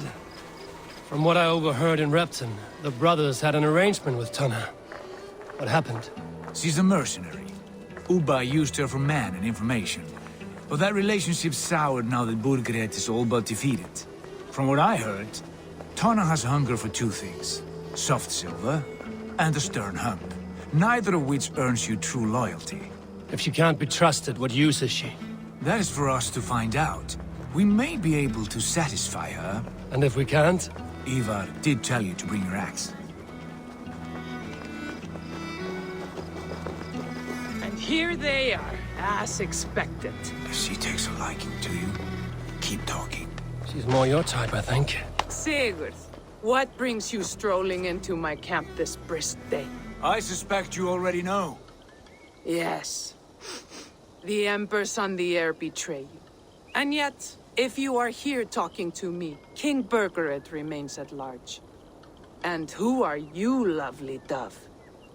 From what I overheard in Repton, the brothers had an arrangement with Tonna. What happened? She's a mercenary. Ubba used her for man and information. But that relationship soured now that Burgred is all but defeated. From what I heard, Tonna has hunger for two things. Soft silver and a stern hump. Neither of which earns you true loyalty. If she can't be trusted, what use is she? That is for us to find out. We may be able to satisfy her. And if we can't? Ivar did tell you to bring your axe. And here they are, as expected. If she takes a liking to you, keep talking. She's more your type, I think. Sigurd, what brings you strolling into my camp this brisk day? I suspect you already know. Yes. The Embers on the air betray you. And yet, if you are here talking to me, King Burgred remains at large. And who are you, lovely dove?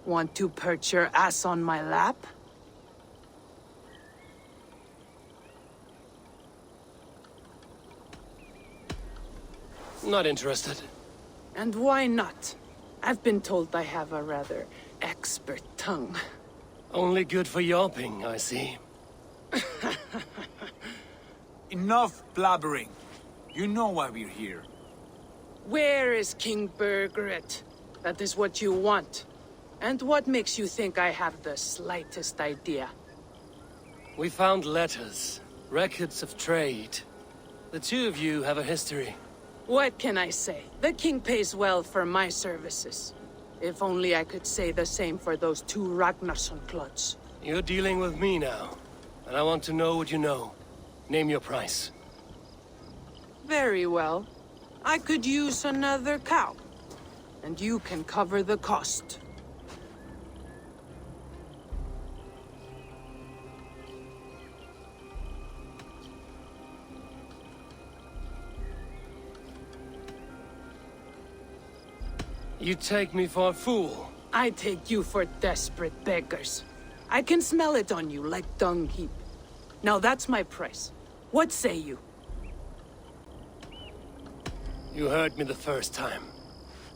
Want to perch your ass on my lap? Not interested. And why not? I've been told I have a rather expert tongue. Only good for yelping, I see. Enough blabbering. You know why we're here. Where is King Burgred? That is what you want. And what makes you think I have the slightest idea? We found letters, records of trade. The two of you have a history. What can I say? The king pays well for my services. If only I could say the same for those two Ragnarsson clods. You're dealing with me now, and I want to know what you know. Name your price. Very well. I could use another cow. And you can cover the cost. You take me for a fool. I take you for desperate beggars. I can smell it on you like dung heap. Now that's my price. What say you? You heard me the first time.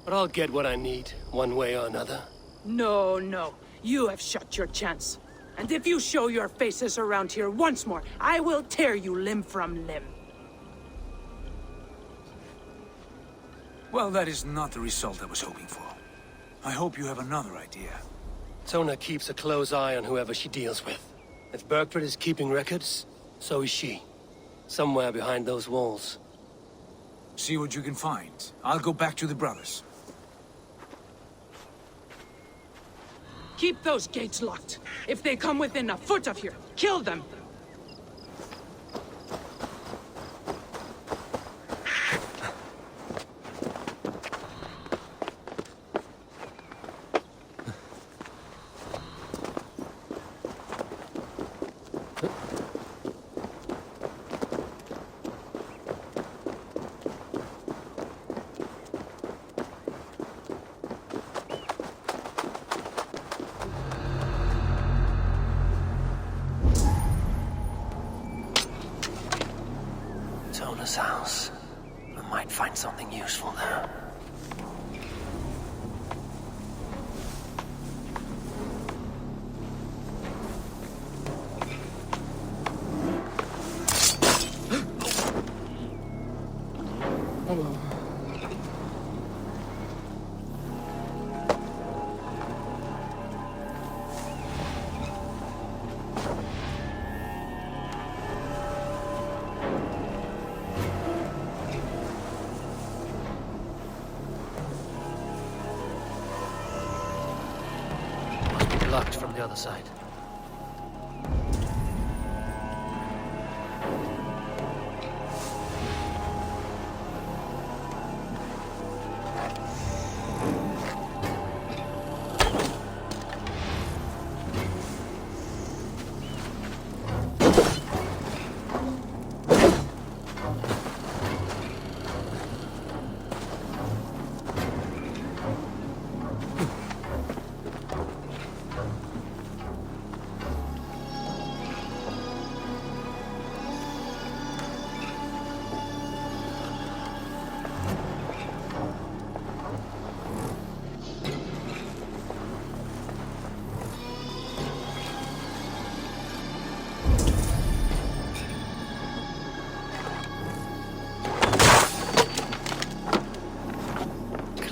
But I'll get what I need, one way or another. No, no. You have shot your chance. And if you show your faces around here once more, I will tear you limb from limb. Well, that is not the result I was hoping for. I hope you have another idea. Tonna keeps a close eye on whoever she deals with. If Burgred is keeping records, so is she. Somewhere behind those walls. See what you can find. I'll go back to the brothers. Keep those gates locked. If they come within a foot of here, kill them. Tonna's house. I might find something useful there. Locked from the other side.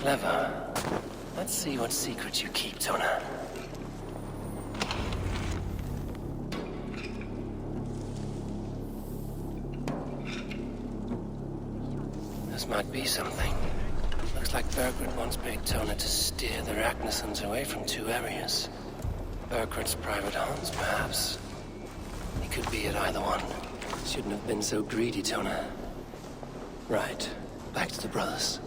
Clever. Let's see what secrets you keep, Tona. This might be something. Looks like Burgred once paid Tona to steer the Ragnarsons away from 2 areas. Burgred's private haunts, perhaps. He could be at either one. Shouldn't have been so greedy, Tona. Right. Back to the brothers.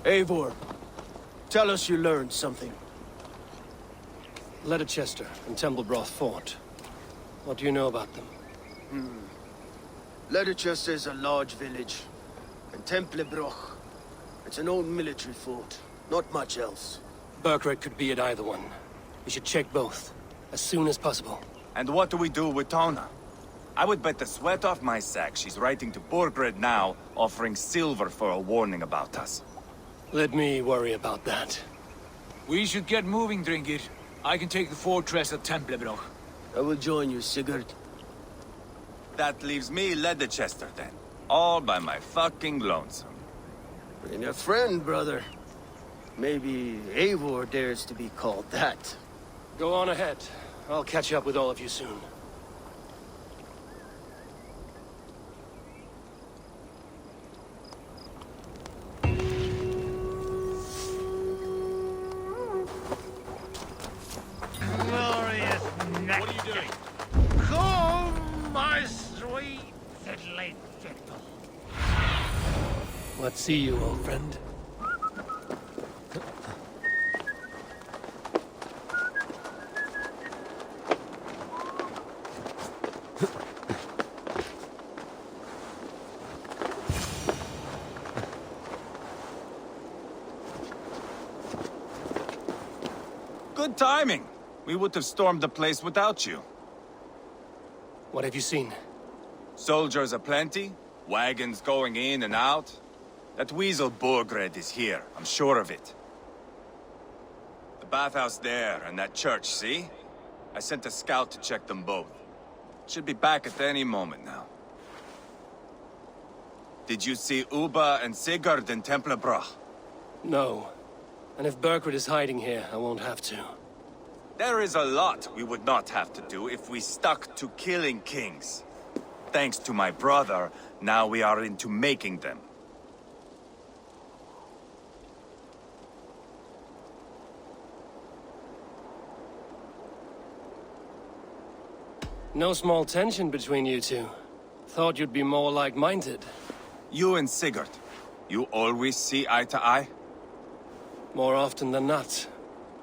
Eivor, tell us you learned something. Leicester and Templebroth fought. What do you know about them? Leicester is a large village, and Templebroch, it's an old military fort. Not much else. Burgred could be at either one. We should check both, as soon as possible. And what do we do with Tona? I would bet the sweat off my sack she's writing to Burgred now, offering silver for a warning about us. Let me worry about that. We should get moving, Dringir. I can take the fortress at Templebroch. I will join you, Sigurd. That leaves me Leicester then. All by my fucking lonesome. And your friend, brother. Maybe Eivor dares to be called that. Go on ahead. I'll catch up with all of you soon. Glorious neck. What are you doing? Come, my sweet fiddly fiddle. What see you, old friend? Good timing. We would have stormed the place without you. What have you seen? Soldiers aplenty, wagons going in and out. That weasel Burgred is here, I'm sure of it. The bathhouse there and that church, see? I sent a scout to check them both. Should be back at any moment now. Did you see Uba and Sigurd in Templebroch? No. And if Burgred is hiding here, I won't have to. There is a lot we would not have to do if we stuck to killing kings. Thanks to my brother, now we are into making them. No small tension between you two. Thought you'd be more like-minded. You and Sigurd, you always see eye to eye? More often than not.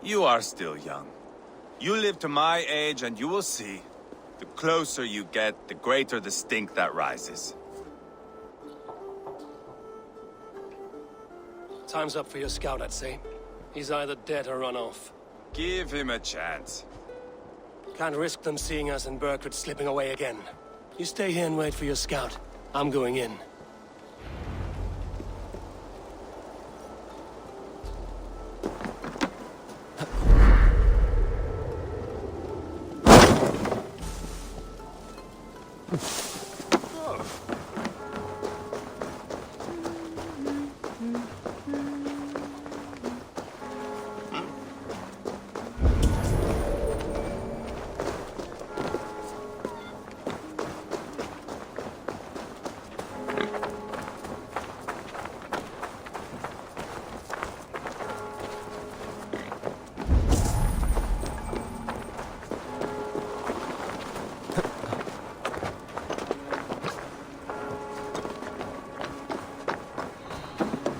You are still young. You live to my age and you will see. The closer you get, the greater the stink that rises. Time's up for your scout, I'd say. He's either dead or run off. Give him a chance. Can't risk them seeing us and Burkhardt slipping away again. You stay here and wait for your scout. I'm going in.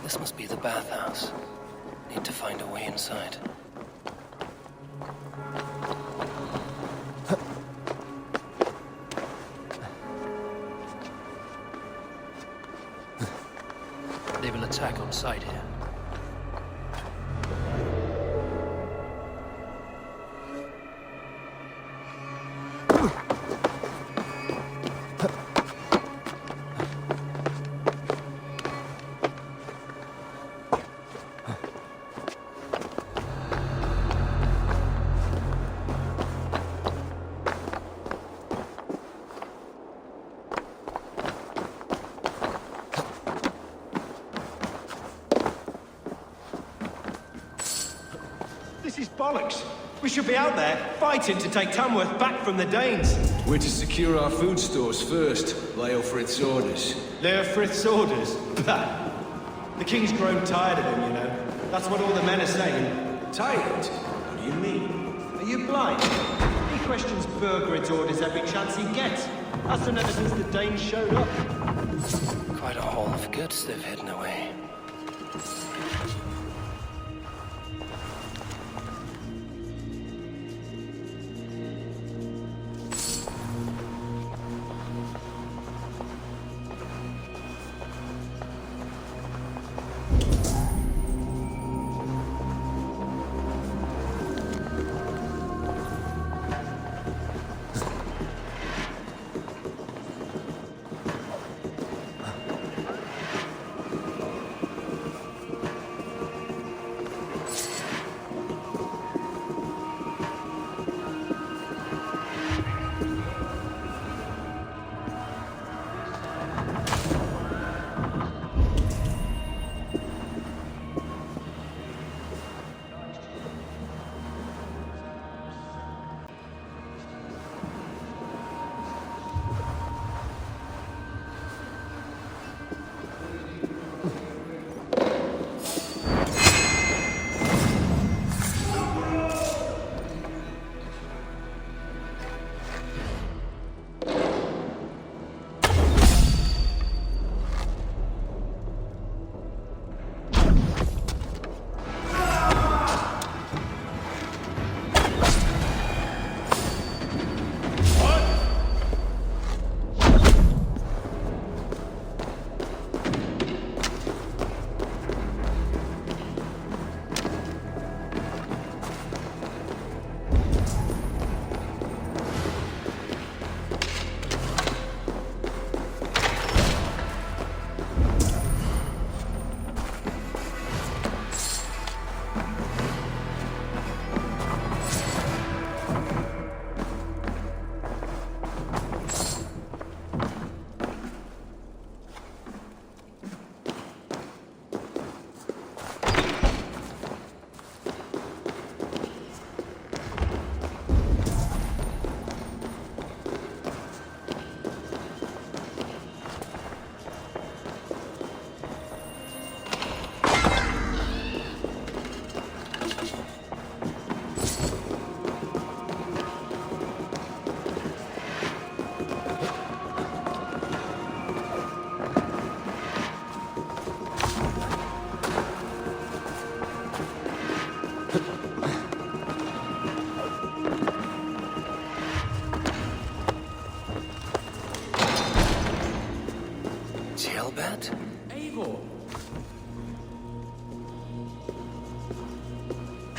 This must be the bathhouse. Need to find a way inside. They will attack on sight here. This is bollocks. We should be out there, fighting to take Tamworth back from the Danes. We're to secure our food stores first, Leofrith's orders. Leofrith's orders? Bah. The king's grown tired of him, you know. That's what all the men are saying. Tired? What do you mean? Are you blind? He questions Burgred's orders every chance he gets. That's done ever since the Danes showed up. Quite a haul of goods they've hidden away.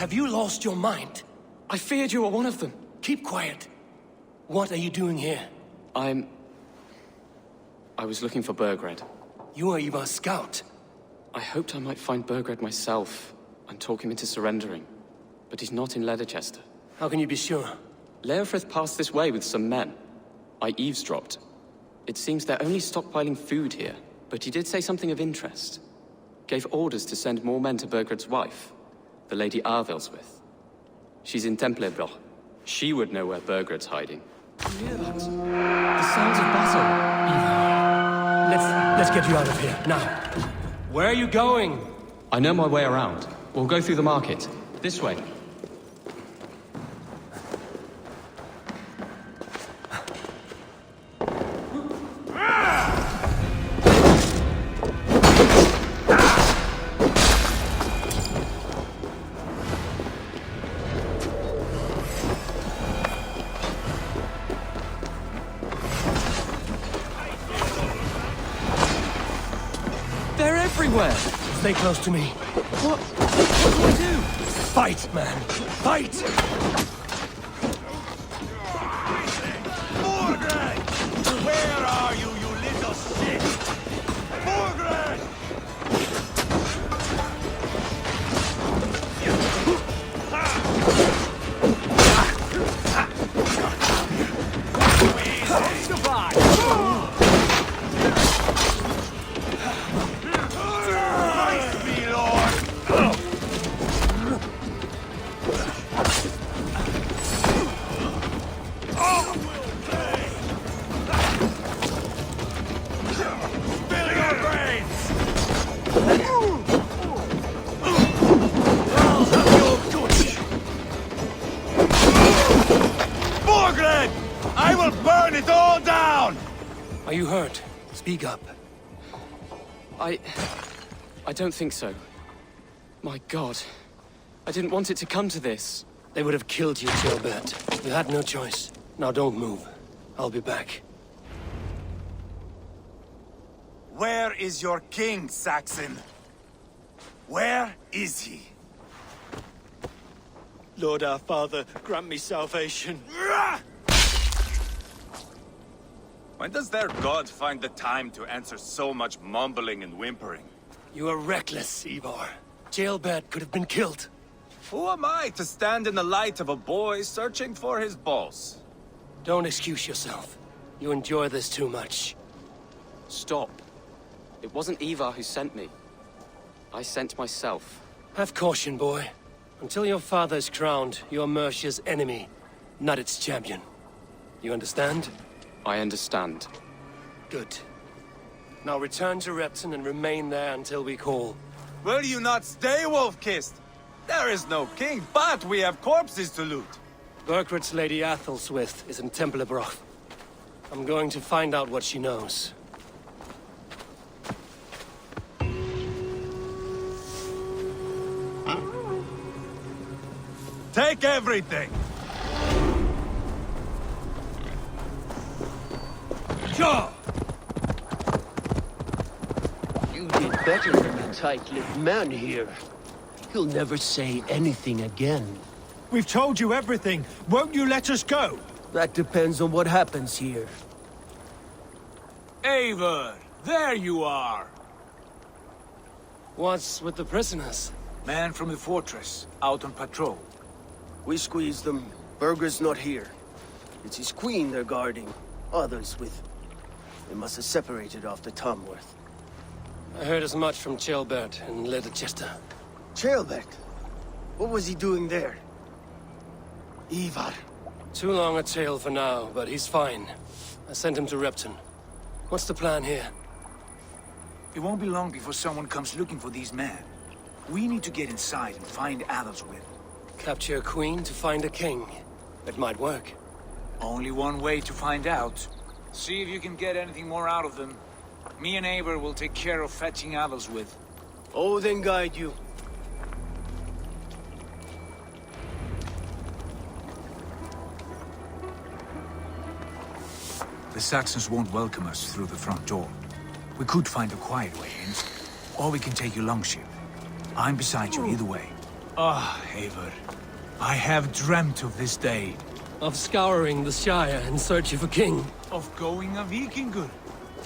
Have you lost your mind? I feared you were one of them. Keep quiet. What are you doing here? I was looking for Burgred. You are Eivor's scout. I hoped I might find Burgred myself and talk him into surrendering. But he's not in Leicester. How can you be sure? Leofrith passed this way with some men. I eavesdropped. It seems they're only stockpiling food here, but he did say something of interest. Gave orders to send more men to Burgred's wife, the Lady Arvelswith. She's in Templebloch. She would know where Burgred's hiding. You hear that? The sounds of battle. Let's get you out of here, now. Where are you going? I know my way around. We'll go through the market. This way. They're everywhere! Stay close to me. What do I do? Fight, man! Fight! Morgan! Where are you, you little shit? Morgan! I will burn it all down! Are you hurt? Speak up. I don't think so. My God. I didn't want it to come to this. They would have killed you, Gilbert. You had no choice. Now don't move. I'll be back. Where is your king, Saxon? Where is he? Lord our Father, grant me salvation. When does their god find the time to answer so much mumbling and whimpering? You are reckless, Eivor. Jailbird could have been killed. Who am I to stand in the light of a boy searching for his boss? Don't excuse yourself. You enjoy this too much. Stop. It wasn't Eivor who sent me. I sent myself. Have caution, boy. Until your father is crowned, you're Mercia's enemy, not its champion. You understand? I understand. Good. Now return to Repton and remain there until we call. Will you not stay, Wolf-Kissed? There is no king, but we have corpses to loot. Burgred's Lady Athelstwith is in Templebroch. I'm going to find out what she knows. Take everything! Sure! You did better than the tight-lipped man here. He'll never say anything again. We've told you everything. Won't you let us go? That depends on what happens here. Eivor, there you are. What's with the prisoners? Man from the fortress, out on patrol. We squeezed them. Burger's not here. It's his queen they're guarding. Others with... They must have separated after Tamworth. I heard as much from Jailbert in Leicester. Jailbert? What was he doing there? Eivor. Too long a tale for now, but he's fine. I sent him to Repton. What's the plan here? It won't be long before someone comes looking for these men. We need to get inside and find Adelswith. Capture a queen to find a king. It might work. Only one way to find out. See if you can get anything more out of them. Me and Eivor will take care of fetching Adelswith. Odin guide you. The Saxons won't welcome us through the front door. We could find a quiet way in, or we can take your longship. I'm beside you either way. Ah, Eivor. I have dreamt of this day. Of scouring the Shire in search of a king. Of going a Vikingur.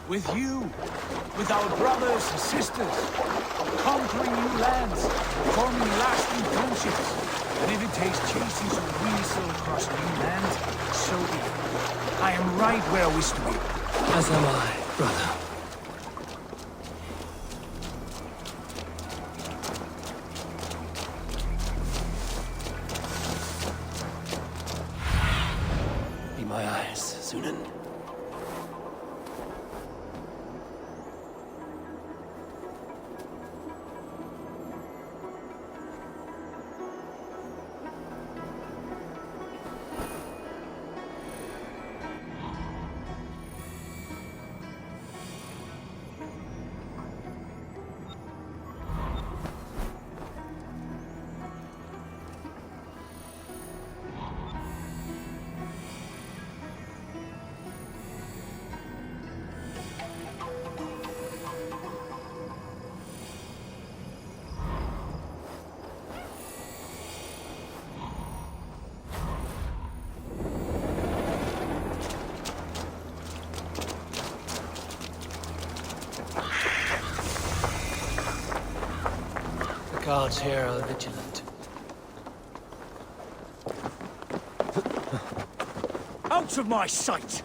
With you. With our brothers and sisters. Conquering new lands. Forming lasting friendships. And if it takes chasing some weasel across new land, so be it. I am right where I wish to be. As am I, brother. Be my eyes, Sunan. The guards here are vigilant. Out of my sight!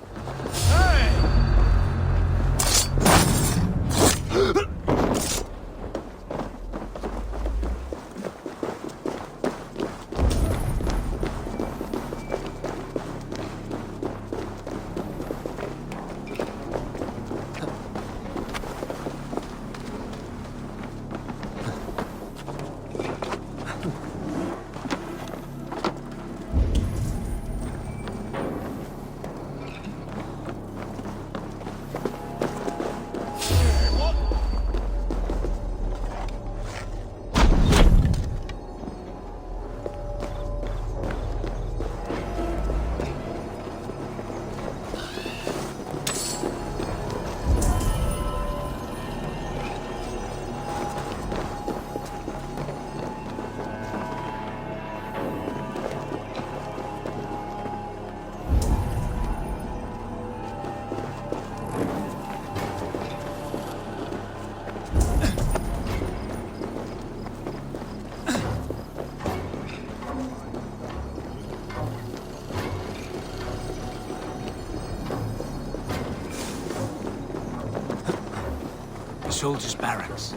Soldiers' barracks.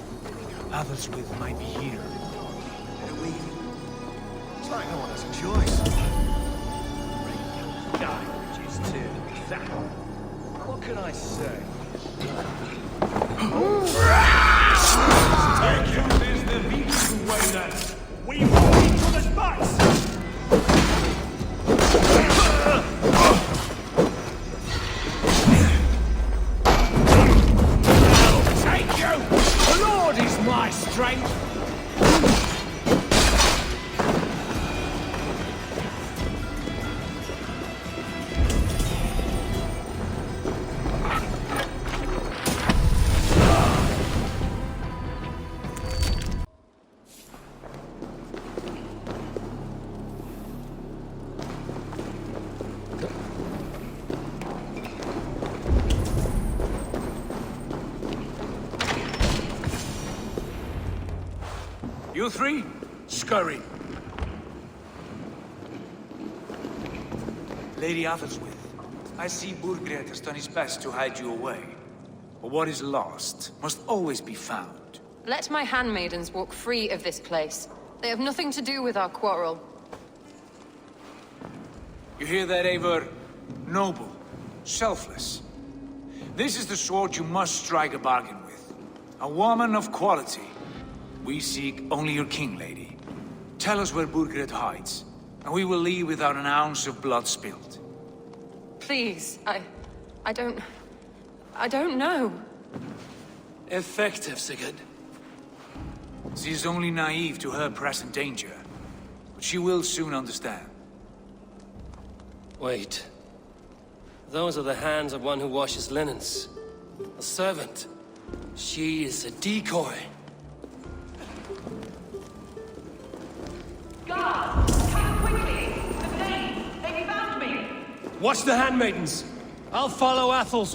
Ravensthorpe might be here. They're waiting. It's like no one has a choice. Die, which is to that. What can I say? Take you, there's the Viking way, lads. We will each other's butts! My strength! You three, scurry. Lady Ravensthorpe, I see Burgred has done his best to hide you away. But what is lost must always be found. Let my handmaidens walk free of this place. They have nothing to do with our quarrel. You hear that, Eivor? Noble, selfless. This is the sword you must strike a bargain with. A woman of quality. We seek only your king, lady. Tell us where Burgred hides, and we will leave without an ounce of blood spilled. Please, I don't know. Effective, Sigurd. She is only naive to her present danger, but she will soon understand. Wait. Those are the hands of one who washes linens. A servant. She is a decoy. Watch the handmaidens. I'll follow Athel's.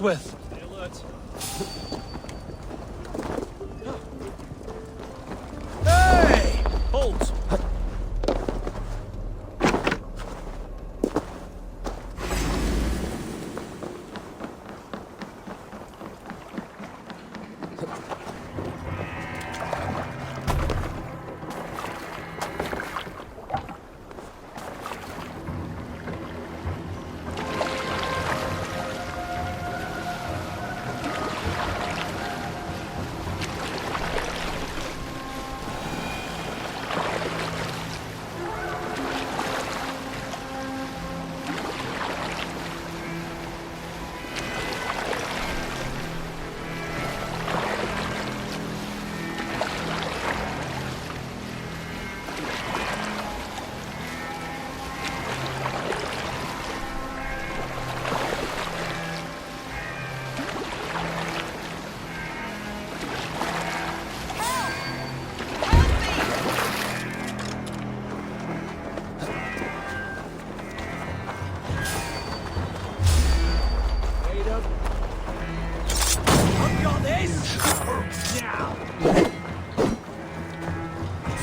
Hey! Halt!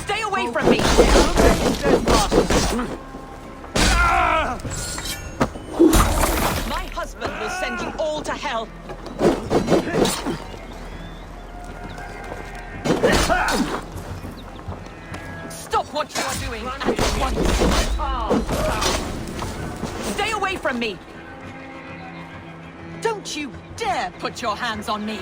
Stay away from me! My husband will send you all to hell! Stop what you are doing at once! Stay away from me! Don't you dare put your hands on me!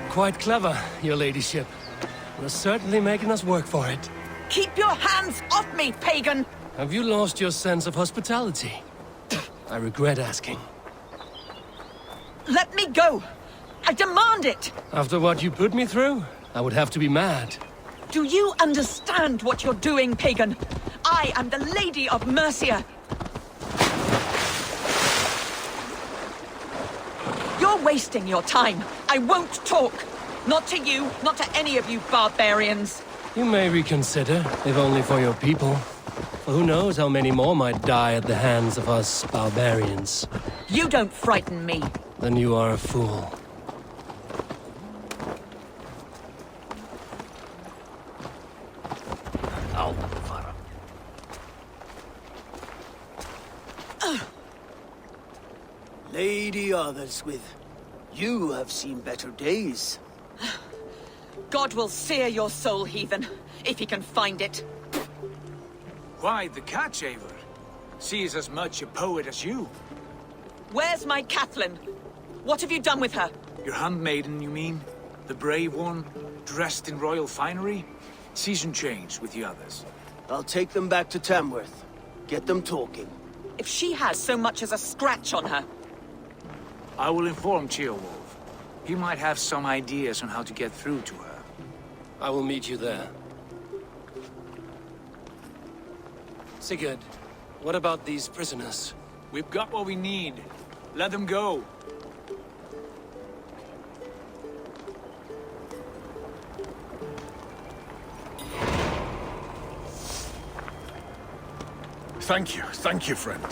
Quite clever, your ladyship. You're certainly making us work for it. Keep your hands off me, pagan! Have you lost your sense of hospitality? I regret asking. Let me go! I demand it! After what you put me through, I would have to be mad. Do you understand what you're doing, pagan? I am the Lady of Mercia. You're wasting your time. I won't talk. Not to you, not to any of you barbarians. You may reconsider, if only for your people. For who knows how many more might die at the hands of us barbarians. You don't frighten me. Then you are a fool. Lady Otherswith, you have seen better days. God will sear your soul, heathen, if he can find it. Why the catch, Eivor? She is as much a poet as you. Where's my Cathlin? What have you done with her? Your handmaiden, you mean? The brave one, dressed in royal finery? Season change with the others. I'll take them back to Tamworth. Get them talking. If she has so much as a scratch on her. I will inform Ceolwulf. He might have some ideas on how to get through to her. I will meet you there. Sigurd, what about these prisoners? We've got what we need. Let them go. Thank you, friend.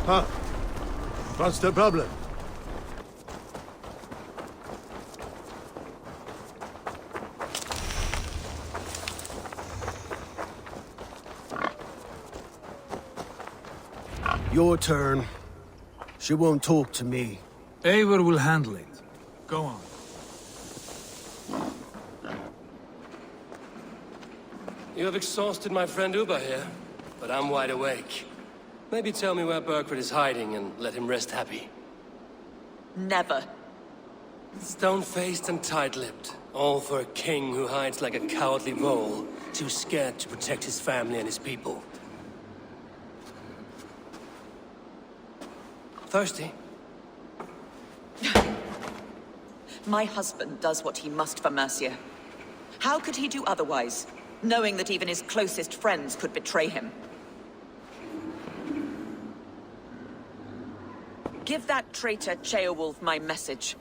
Huh? What's the problem? Your turn. She won't talk to me. Eivor will handle it. Go on. You have exhausted my friend Uba here, but I'm wide awake. Maybe tell me where Burkred is hiding and let him rest happy. Never. Stone-faced and tight-lipped. All for a king who hides like a cowardly vole, too scared to protect his family and his people. Thirsty? My husband does what he must for Mercia. How could he do otherwise, knowing that even his closest friends could betray him? Give that traitor Ceolwulf my message.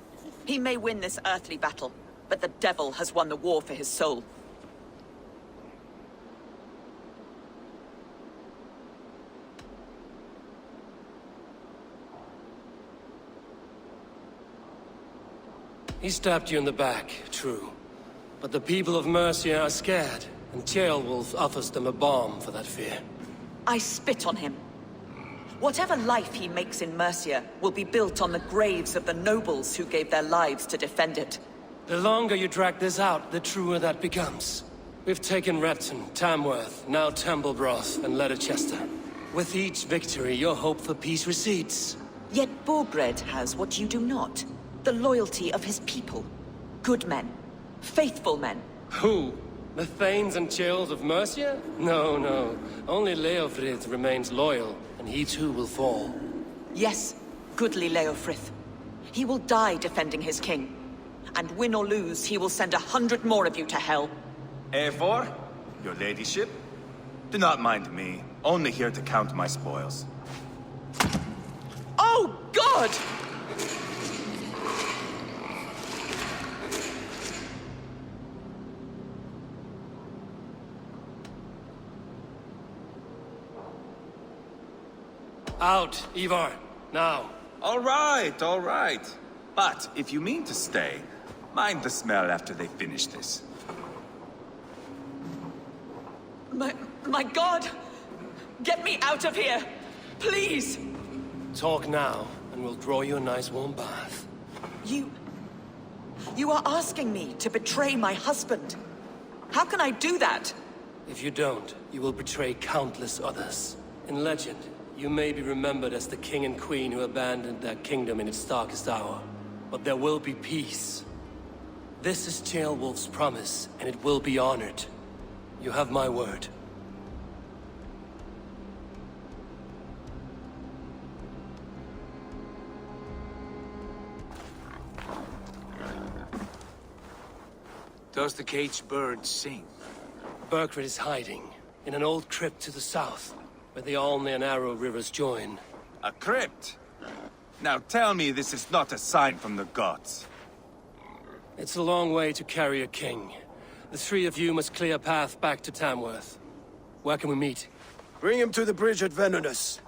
He may win this earthly battle, but the devil has won the war for his soul. He stabbed you in the back, true. But the people of Mercia are scared, and Ceolwulf offers them a balm for that fear. I spit on him. Whatever life he makes in Mercia will be built on the graves of the nobles who gave their lives to defend it. The longer you drag this out, the truer that becomes. We've taken Repton, Tamworth, now Templebroth, and Leicester. With each victory, your hope for peace recedes. Yet Borgred has what you do not. The loyalty of his people. Good men. Faithful men. Who? The Thanes and Chills of Mercia? No, no. Only Leofrith remains loyal, and he too will fall. Yes, goodly Leofrith. He will die defending his king. And win or lose, he will send 100 more of you to hell. Eivor, your ladyship? Do not mind me. Only here to count my spoils. Oh, God! Out, Eivor. Now. All right, all right. But if you mean to stay, mind the smell after they finish this. My God! Get me out of here! Please! Talk now, and we'll draw you a nice warm bath. You are asking me to betray my husband. How can I do that? If you don't, you will betray countless others. In legend, you may be remembered as the king and queen who abandoned their kingdom in its darkest hour. But there will be peace. This is Ceolwulf's promise, and it will be honored. You have my word. Does the caged bird sing? Burkred is hiding in an old crypt to the south, where the Alne and Arrow rivers join. A crypt? Now tell me this is not a sign from the gods. It's a long way to carry a king. The three of you must clear a path back to Tamworth. Where can we meet? Bring him to the bridge at Venonus.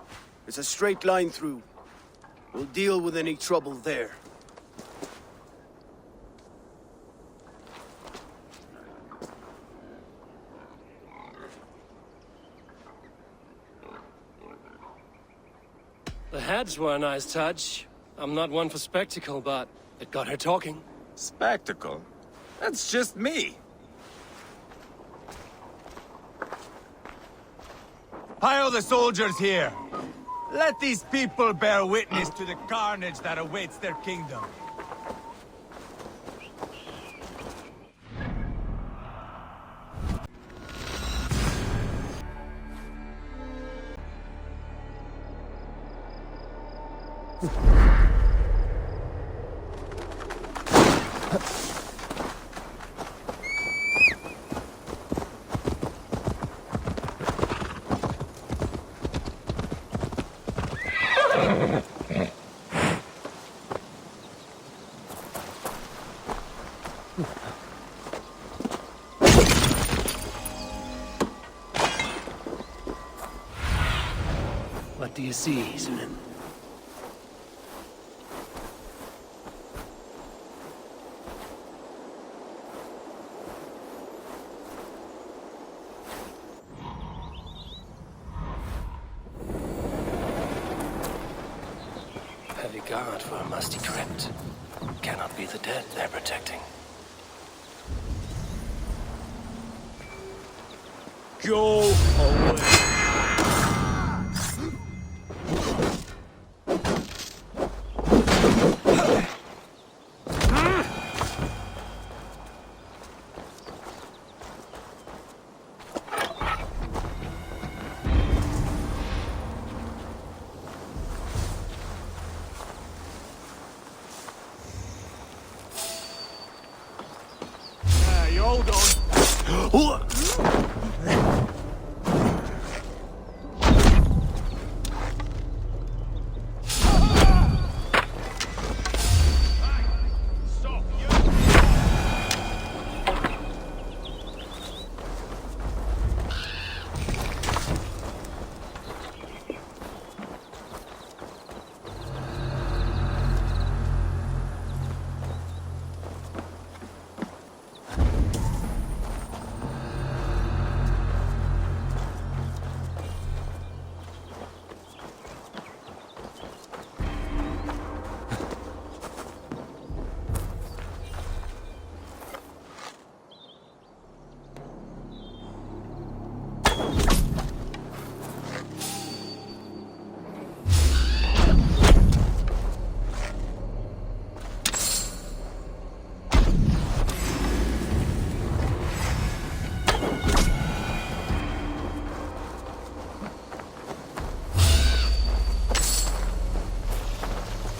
It's a straight line through. We'll deal with any trouble there. The heads were a nice touch. I'm not one for spectacle, but it got her talking. Spectacle? That's just me. Pile the soldiers here. Let these people bear witness to the carnage that awaits their kingdom. What do you see, Sunan? Heavy guard for a musty crypt. Cannot be the dead they're protecting. Go away. Hold on.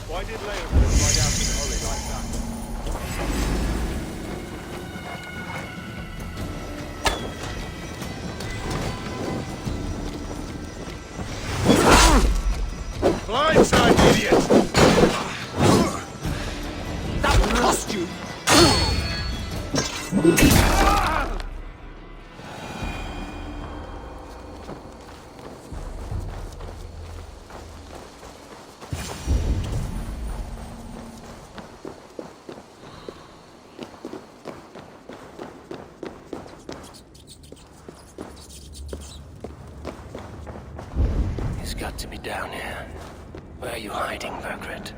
Why did Leia ride out in a hurry like that? Blindside, idiot! That will cost you! He's got to be down here. Where are you hiding, Bergred?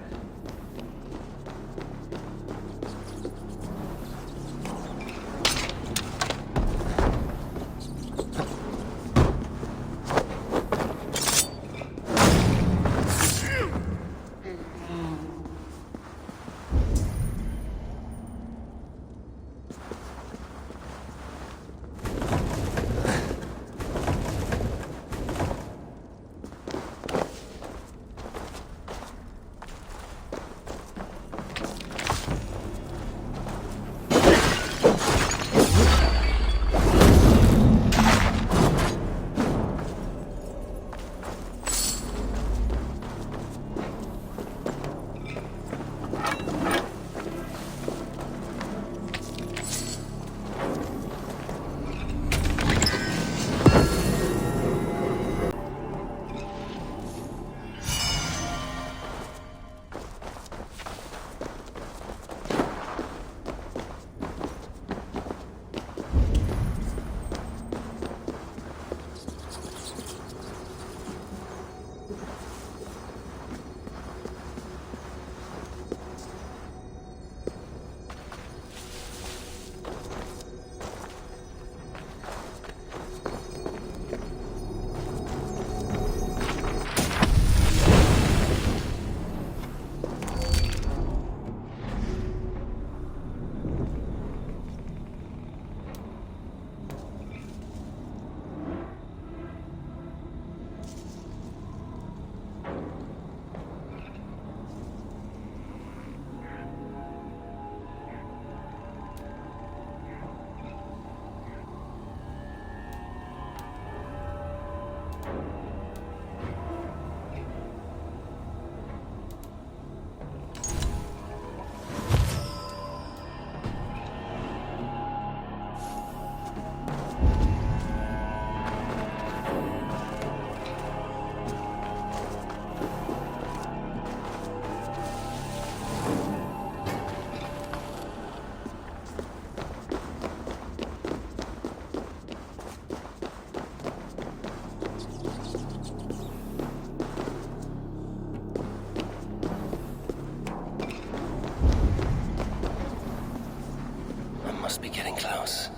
Must be getting close.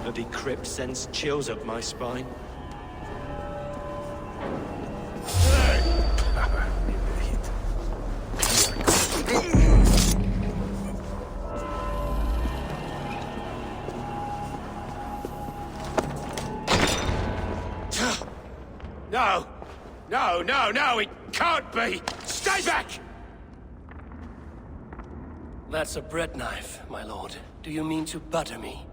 Bloody crypt sends chills up my spine. No, no, no, it can't be! Stay back! That's a bread knife, my lord. Do you mean to butter me?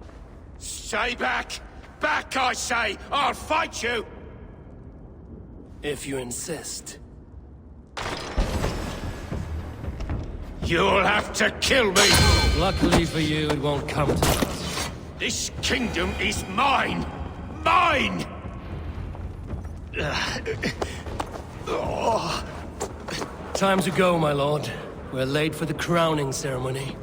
Stay back! Back, I say! I'll fight you! If you insist. You'll have to kill me! Luckily for you, it won't come to that. This kingdom is mine! Mine! Time to go, my lord. We're late for the crowning ceremony.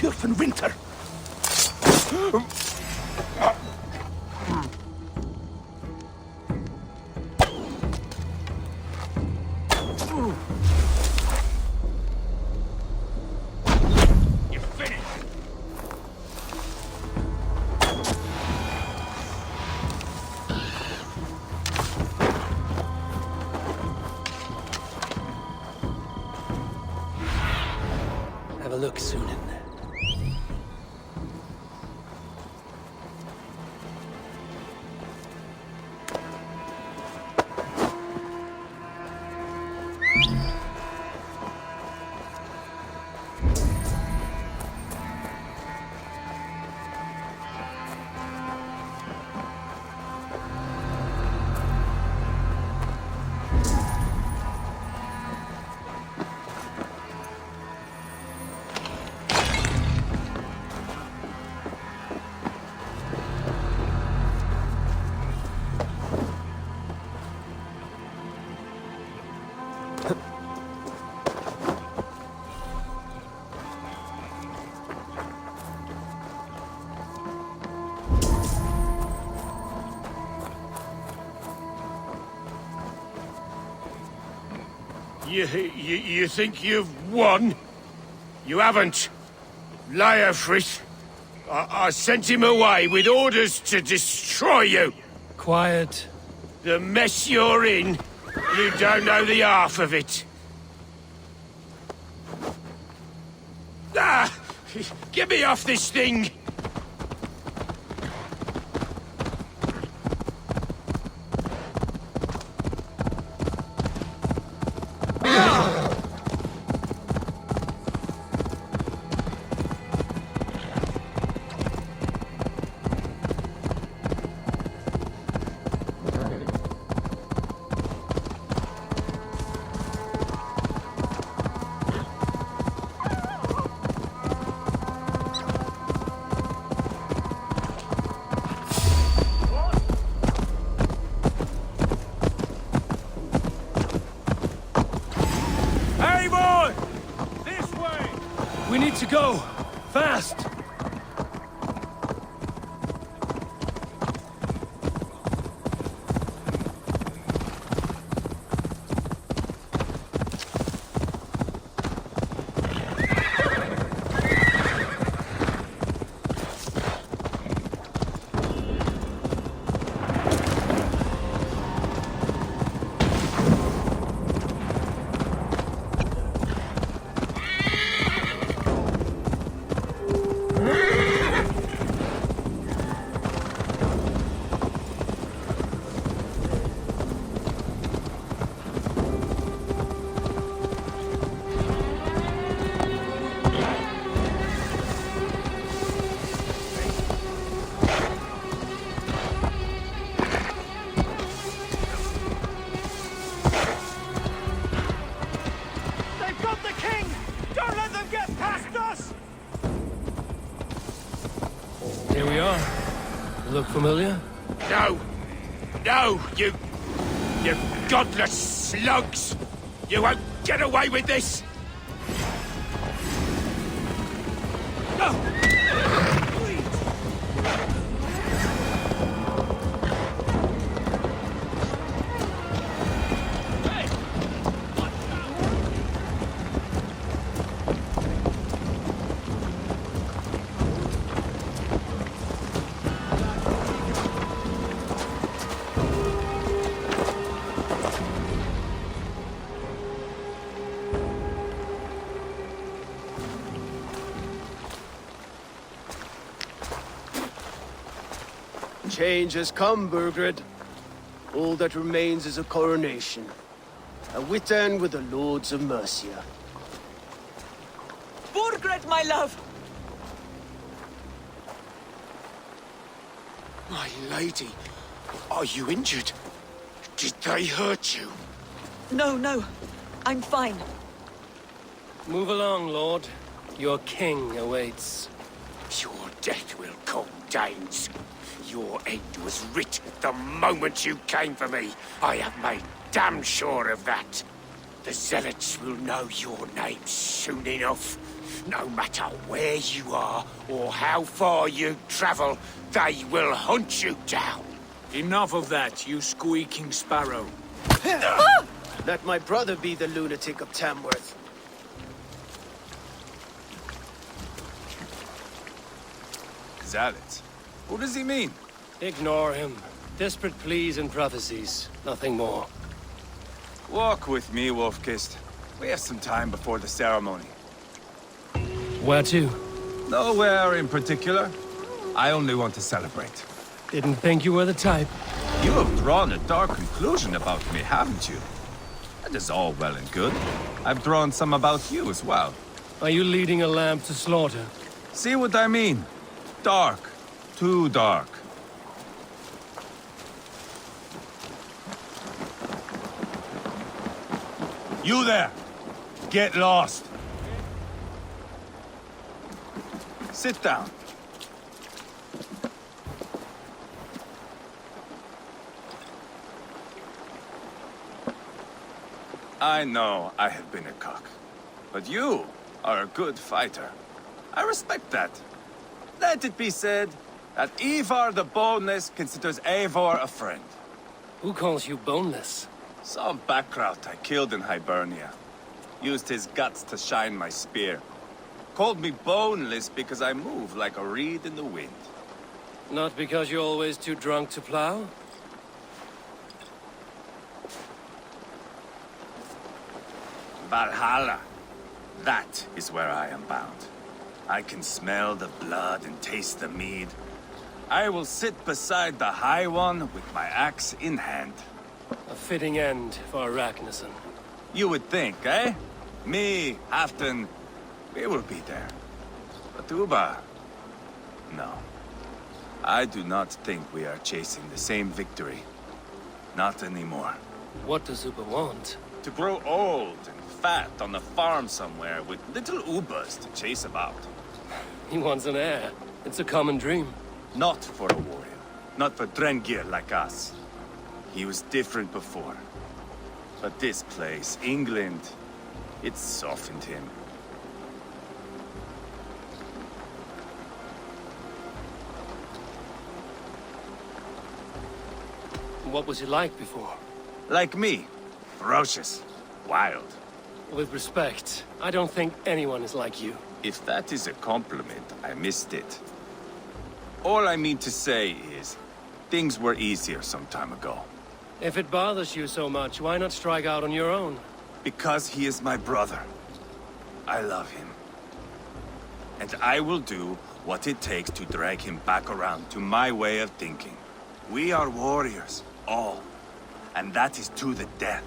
Surfen winter. You're finished. Have a look, Sunan. You think you've won? You haven't. Leofrith. I sent him away with orders to destroy you. Quiet. The mess you're in, you don't know the half of it. Ah! Get me off this thing! Eivor! This way! We need to go. Fast! Here we are. Look familiar? No! No, you godless slugs! You won't get away with this! No! Change has come, Burgred. All that remains is a coronation. A witan with the Lords of Mercia. Burgred, my love! My lady, are you injured? Did they hurt you? No, no. I'm fine. Move along, Lord. Your king awaits. Your death will come, Danes. Your end was writ the moment you came for me. I have made damn sure of that. The zealots will know your name soon enough. No matter where you are or how far you travel, they will hunt you down. Enough of that, you squeaking sparrow. Let my brother be the lunatic of Tamworth. Zealots? Who does he mean? Ignore him. Desperate pleas and prophecies. Nothing more. Walk with me, Wolf-Kissed. We have some time before the ceremony. Where to? Nowhere in particular. I only want to celebrate. Didn't think you were the type. You have drawn a dark conclusion about me, haven't you? That is all well and good. I've drawn some about you as well. Are you leading a lamb to slaughter? See what I mean? Dark. Too dark. You there! Get lost! Sit down. I know I have been a cock, but you are a good fighter. I respect that. Let it be said that Ivar the Boneless considers Eivor a friend. Who calls you boneless? Some backrout I killed in Hibernia. Used his guts to shine my spear. Called me boneless because I move like a reed in the wind. Not because you're always too drunk to plow? Valhalla. That is where I am bound. I can smell the blood and taste the mead. I will sit beside the High One with my axe in hand. A fitting end for Ragnarsson. You would think, eh? Me, Halfdan, we will be there. But Uba... no. I do not think we are chasing the same victory. Not anymore. What does Uba want? To grow old and fat on the farm somewhere with little Ubas to chase about. He wants an heir. It's a common dream. Not for a warrior. Not for Drengir like us. He was different before. But this place, England, it softened him. What was he like before? Like me. Ferocious. Wild. With respect, I don't think anyone is like you. If that is a compliment, I missed it. All I mean to say is, things were easier some time ago. If it bothers you so much, why not strike out on your own? Because he is my brother. I love him. And I will do what it takes to drag him back around to my way of thinking. We are warriors, all. And that is to the death.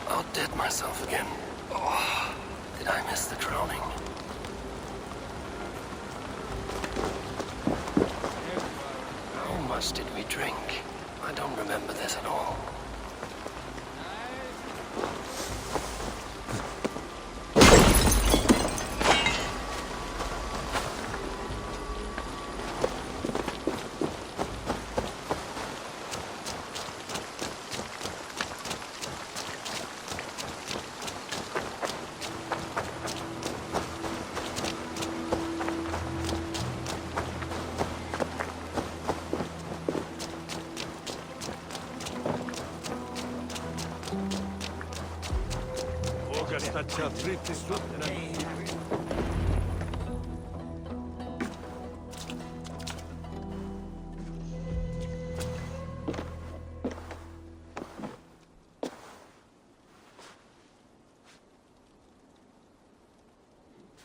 I'll dead myself again. Oh, did I miss the drowning? How much did we drink? I don't remember this at all.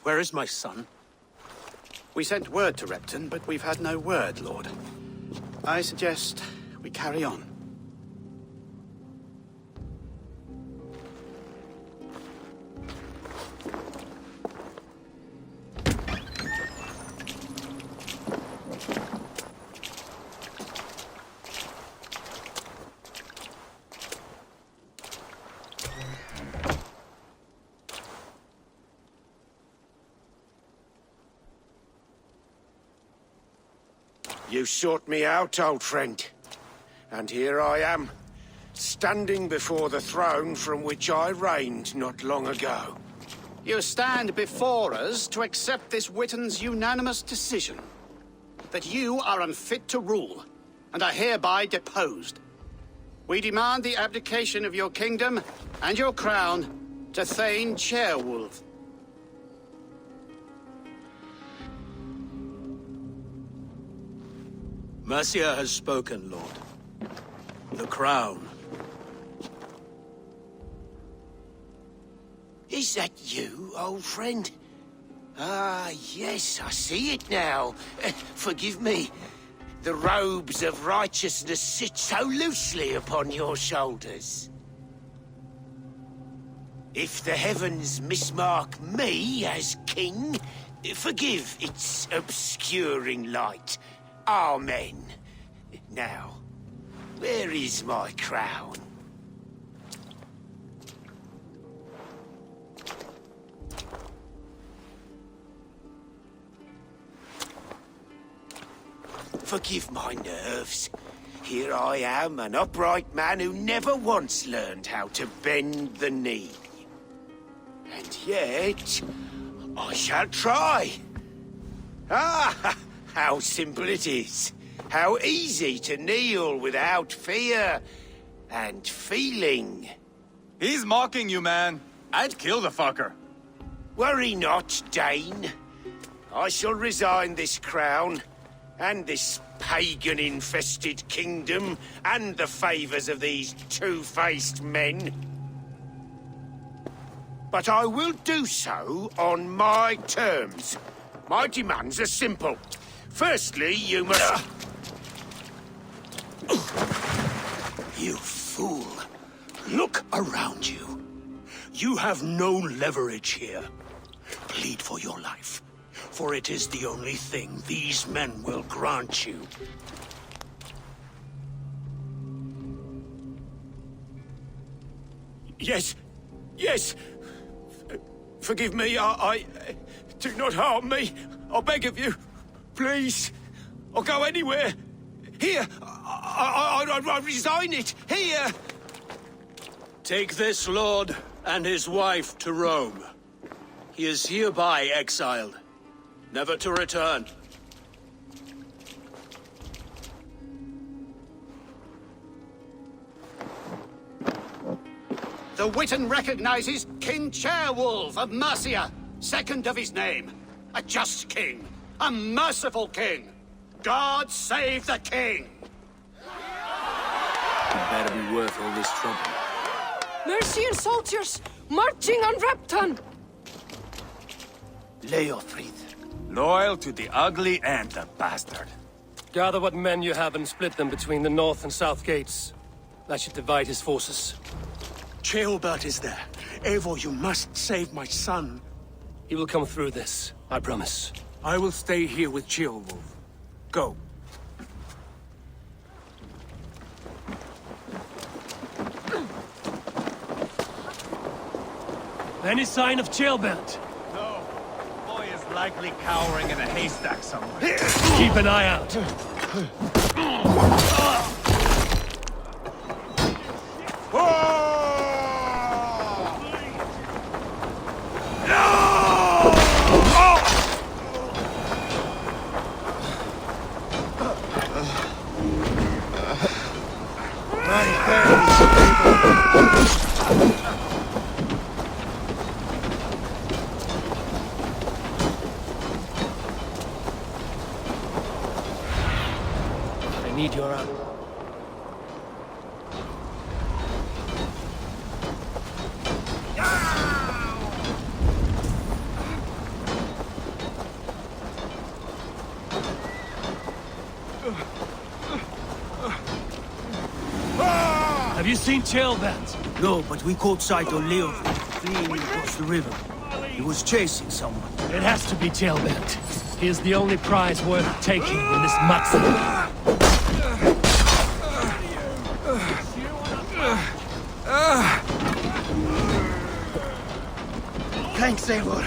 Where is my son? We sent word to Repton, but we've had no word, Lord. I suggest we carry on. You sought me out, old friend. And here I am, standing before the throne from which I reigned not long ago. You stand before us to accept this Witten's unanimous decision. That you are unfit to rule, and are hereby deposed. We demand the abdication of your kingdom and your crown to Thane Chairwolf. Mercia has spoken, Lord. The crown. Is that you, old friend? Ah, yes, I see it now. Forgive me. The robes of righteousness sit so loosely upon your shoulders. If the heavens mismark me as king, forgive its obscuring light. Amen. Now, where is my crown? Forgive my nerves. Here I am, an upright man who never once learned how to bend the knee. And yet, I shall try. Ah, how simple it is. How easy to kneel without fear and feeling. He's mocking you, man. I'd kill the fucker. Worry not, Dane. I shall resign this crown, and this pagan-infested kingdom, and the favors of these two-faced men. But I will do so on my terms. My demands are simple. Firstly, you must... You fool. Look around you. You have no leverage here. Plead for your life, for it is the only thing these men will grant you. Yes, yes. Forgive me, I... Do not harm me. I beg of you. Please. I'll go anywhere. Here. I resign it. Here. Take this lord and his wife to Rome. He is hereby exiled, never to return. The Witan recognizes King Ceolwulf of Mercia, second of his name. A just king, a merciful king. God save the king! Better be worth all this trouble. Mercian soldiers marching on Repton! Leofrid. Loyal to the ugly and the bastard. Gather what men you have and split them between the north and south gates. That should divide his forces. Ceolbert is there. Eivor, you must save my son. He will come through this, I promise. I will stay here with Ceolwulf. Go. Any sign of Ceolbert? No. Boy is likely cowering in a haystack somewhere. Keep an eye out. I need your help. Have you seen Ceolbert? No, but we caught sight of Leo fleeing across the river. He was chasing someone. It has to be Ceolbert. He is the only prize worth taking in this match. Thanks, Eivor.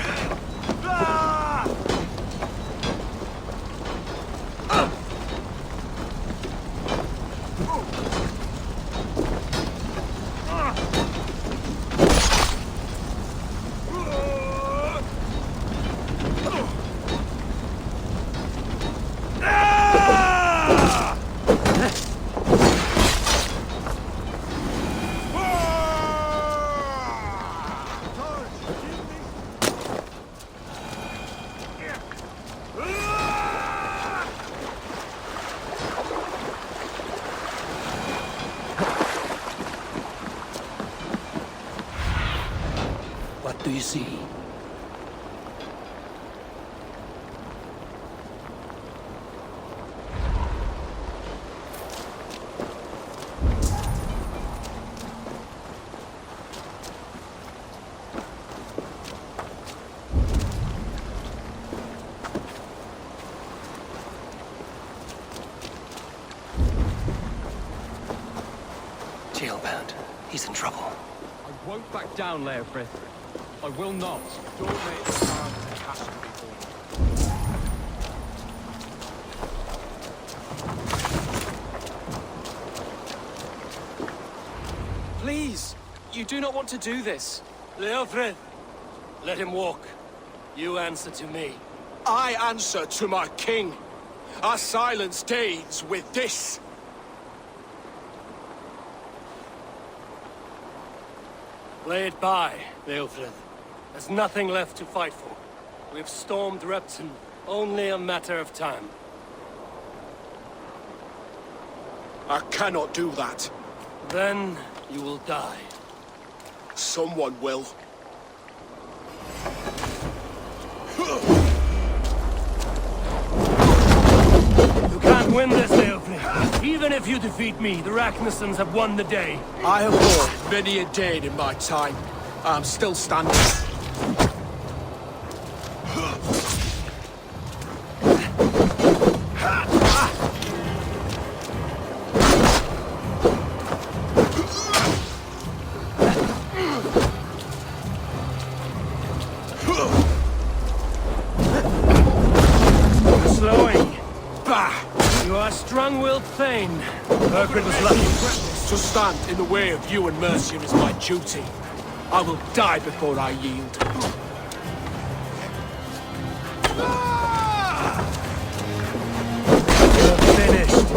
What do you see? jailbound. He's in trouble. I won't back down, Leofrith. I will not. Don't make it hard to catch him before. Please! You do not want to do this. Leofrith, let him walk. You answer to me. I answer to my king. Our silence Danes with this. Lay it by, Leofrith. There's nothing left to fight for. We've stormed Repton. Only a matter of time. I cannot do that. Then you will die. Someone will. You can't win this, Leofrith. Even if you defeat me, the Ragnarsons have won the day. I have fought many a Dane in my time. I'm still standing. Strong-willed thane. Burgred was lucky. To stand in the way of you and Mercia is my duty. I will die before I yield. You're finished.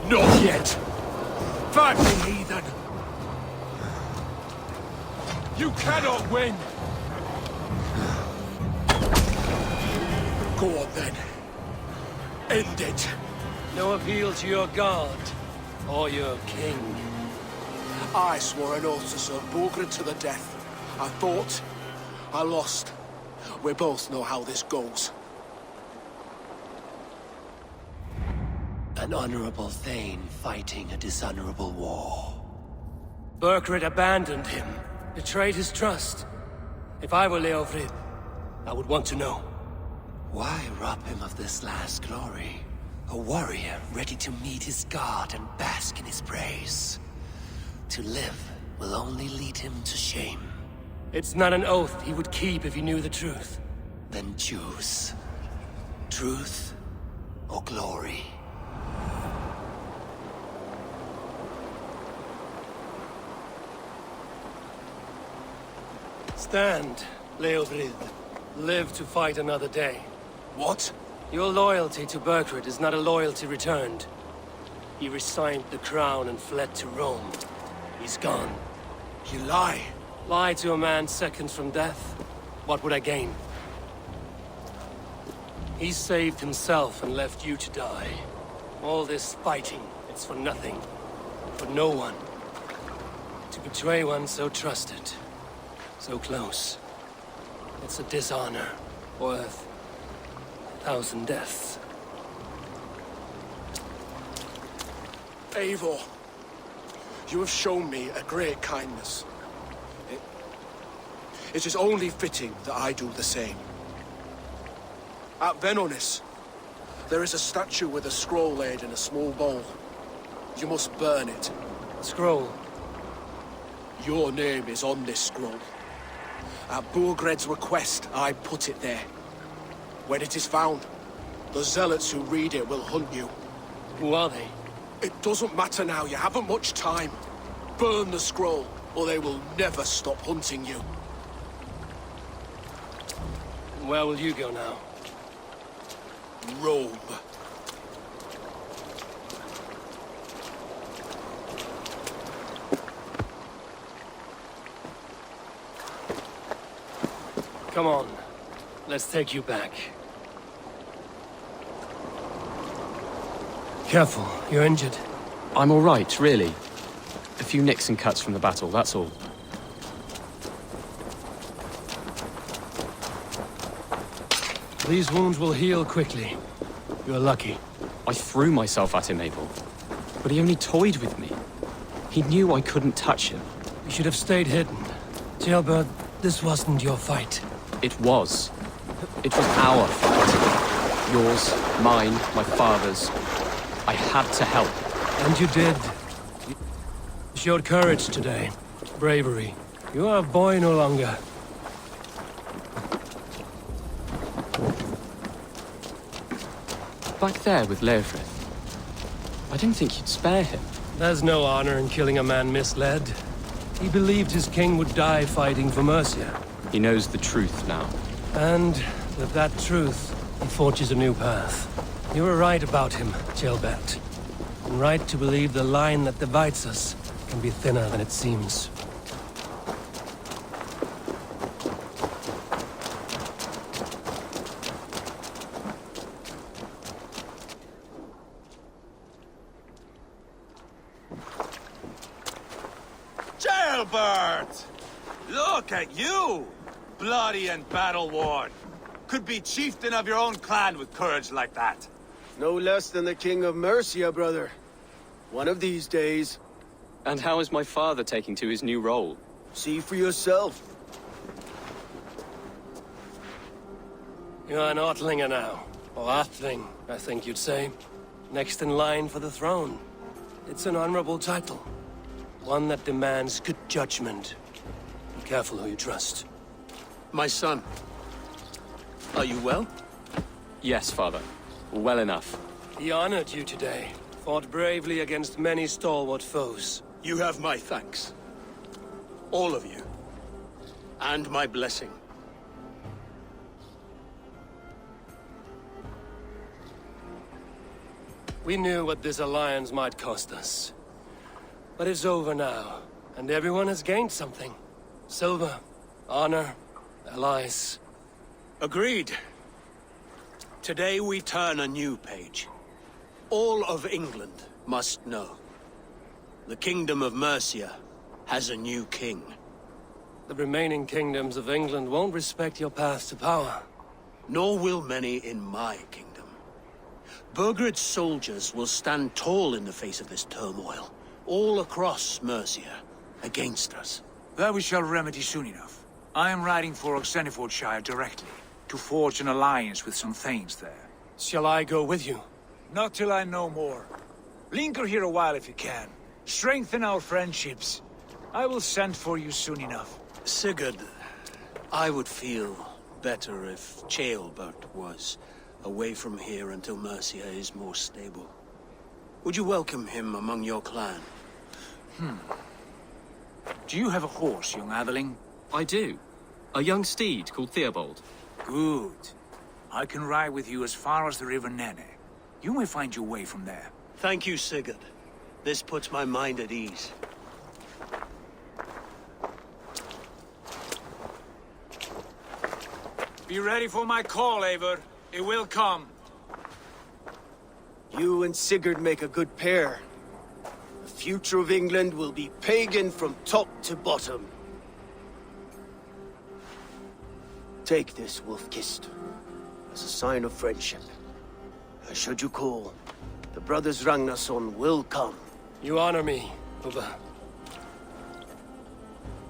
Not yet. Fight me, heathen. You cannot win. Go on then. End it. No appeal to your god, or your king. I swore an oath to serve Borgred to the death. I fought, I lost. We both know how this goes. An honorable thane fighting a dishonorable war. Burgred abandoned him, betrayed his trust. If I were Leofrith, I would want to know. Why rob him of this last glory? A warrior ready to meet his god and bask in his praise. To live will only lead him to shame. It's not an oath he would keep if he knew the truth. Then choose. Truth or glory. Stand, Leofrith. Live to fight another day. What? Your loyalty to Burgred is not a loyalty returned. He resigned the crown and fled to Rome. He's gone. You lie. Lie to a man seconds from death? What would I gain? He saved himself and left you to die. All this fighting, it's for nothing. For no one. To betray one so trusted. So close. It's a dishonor. Worth 1,000 deaths. Eivor, you have shown me a great kindness. It is only fitting that I do the same. At Venonis, there is a statue with a scroll laid in a small bowl. You must burn it. Scroll? Your name is on this scroll. At Borgred's request, I put it there. When it is found, the zealots who read it will hunt you. Who are they? It doesn't matter now, you haven't much time. Burn the scroll, or they will never stop hunting you. Where will you go now? Rome. Come on. Let's take you back. Careful, you're injured. I'm all right, really. A few nicks and cuts from the battle, that's all. These wounds will heal quickly. You're lucky. I threw myself at him, Eivor. But he only toyed with me. He knew I couldn't touch him. You should have stayed hidden. Jailbird, this wasn't your fight. It was. It was our fight. Yours, mine, my father's. I had to help. And you did. You Showed courage today. Bravery. You are a boy no longer. Back there with Leofrith. I didn't think you'd spare him. There's no honor in killing a man misled. He believed his king would die fighting for Mercia. He knows the truth now. And with that truth, he forges a new path. You were right about him, Kjotve. And right to believe the line that divides us can be thinner than it seems. Jailbird! Look at you! Bloody and battle-worn. Could be chieftain of your own clan with courage like that. No less than the king of Mercia, brother. One of these days. And how is my father taking to his new role? See for yourself. You're an Ortlinger now. Or Athling, I think you'd say. Next in line for the throne. It's an honorable title. One that demands good judgment. Be careful who you trust. My son. Are you well? Yes, father. Well enough. He honored you today. Fought bravely against many stalwart foes. You have my thanks. All of you. And my blessing. We knew what this alliance might cost us. But it's over now, and everyone has gained something. Silver, honor, allies. Agreed. Today we turn a new page. All of England must know. The Kingdom of Mercia has a new king. The remaining kingdoms of England won't respect your path to power. Nor will many in my kingdom. Burgred's soldiers will stand tall in the face of this turmoil, all across Mercia, against us. That we shall remedy soon enough. I am riding for Oxenfordshire directly, to forge an alliance with some thanes there. Shall I go with you? Not till I know more. Linger here a while if you can. Strengthen our friendships. I will send for you soon enough. Sigurd, I would feel better if Ceolbert was away from here until Mercia is more stable. Would you welcome him among your clan? Do you have a horse, young atheling? I do. A young steed called Theobald. Good. I can ride with you as far as the River Nene. You may find your way from there. Thank you, Sigurd. This puts my mind at ease. Be ready for my call, Eivor. It will come. You and Sigurd make a good pair. The future of England will be pagan from top to bottom. Take this, Wolf-Kissed, as a sign of friendship. And should you call, the brothers Ragnarsson will come. You honor me, Uba.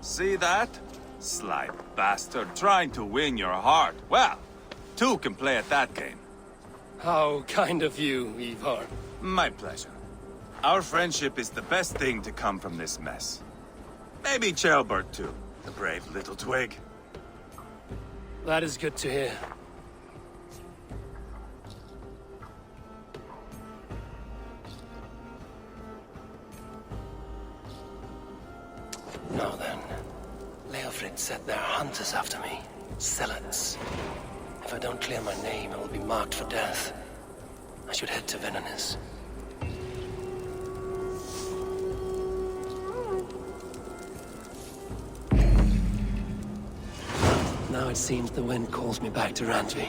See that? Sly bastard, trying to win your heart. Well, two can play at that game. How kind of you, Eivor. My pleasure. Our friendship is the best thing to come from this mess. Maybe Ceolbert too, the brave little twig. That is good to hear. Now then, Leofrid said there are hunters after me. Zealots. If I don't clear my name, I will be marked for death. I should head to Venanis. Now it seems the wind calls me back to Randvi.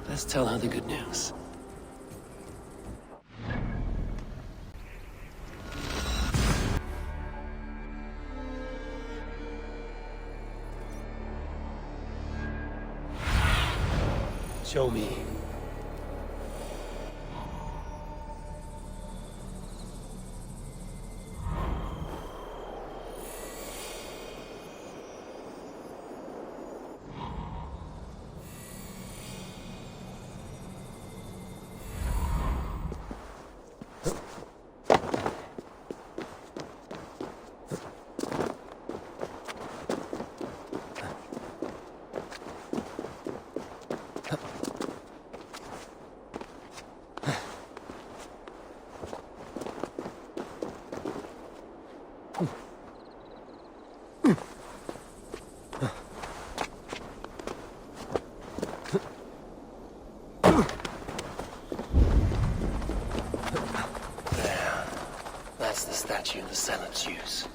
Let's tell her the good news. Show me. There. That's the statue the Zealots use.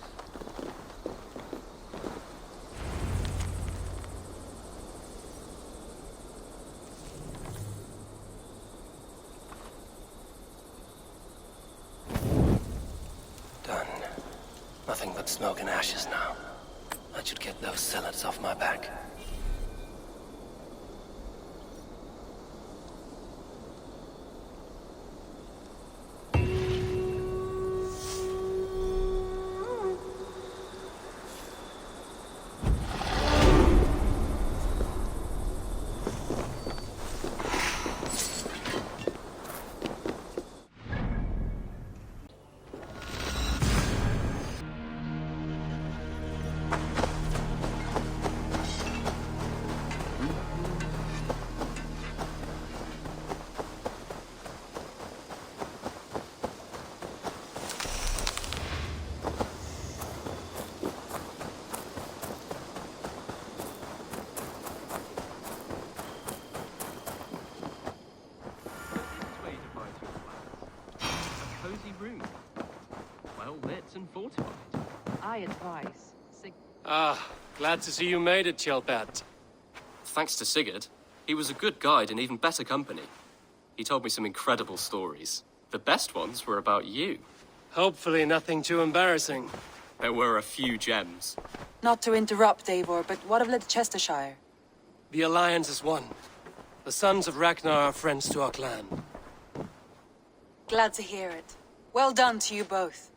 Done. Nothing but smoke and ashes now. That should get those zealots off my back. I advise. Glad to see you made it, Kjotve. Thanks to Sigurd. He was a good guide and even better company. He told me some incredible stories. The best ones were about you. Hopefully nothing too embarrassing. There were a few gems. Not to interrupt, Eivor, but what of Leicestershire? The Alliance is one. The sons of Ragnar are friends to our clan. Glad to hear it. Well done to you both.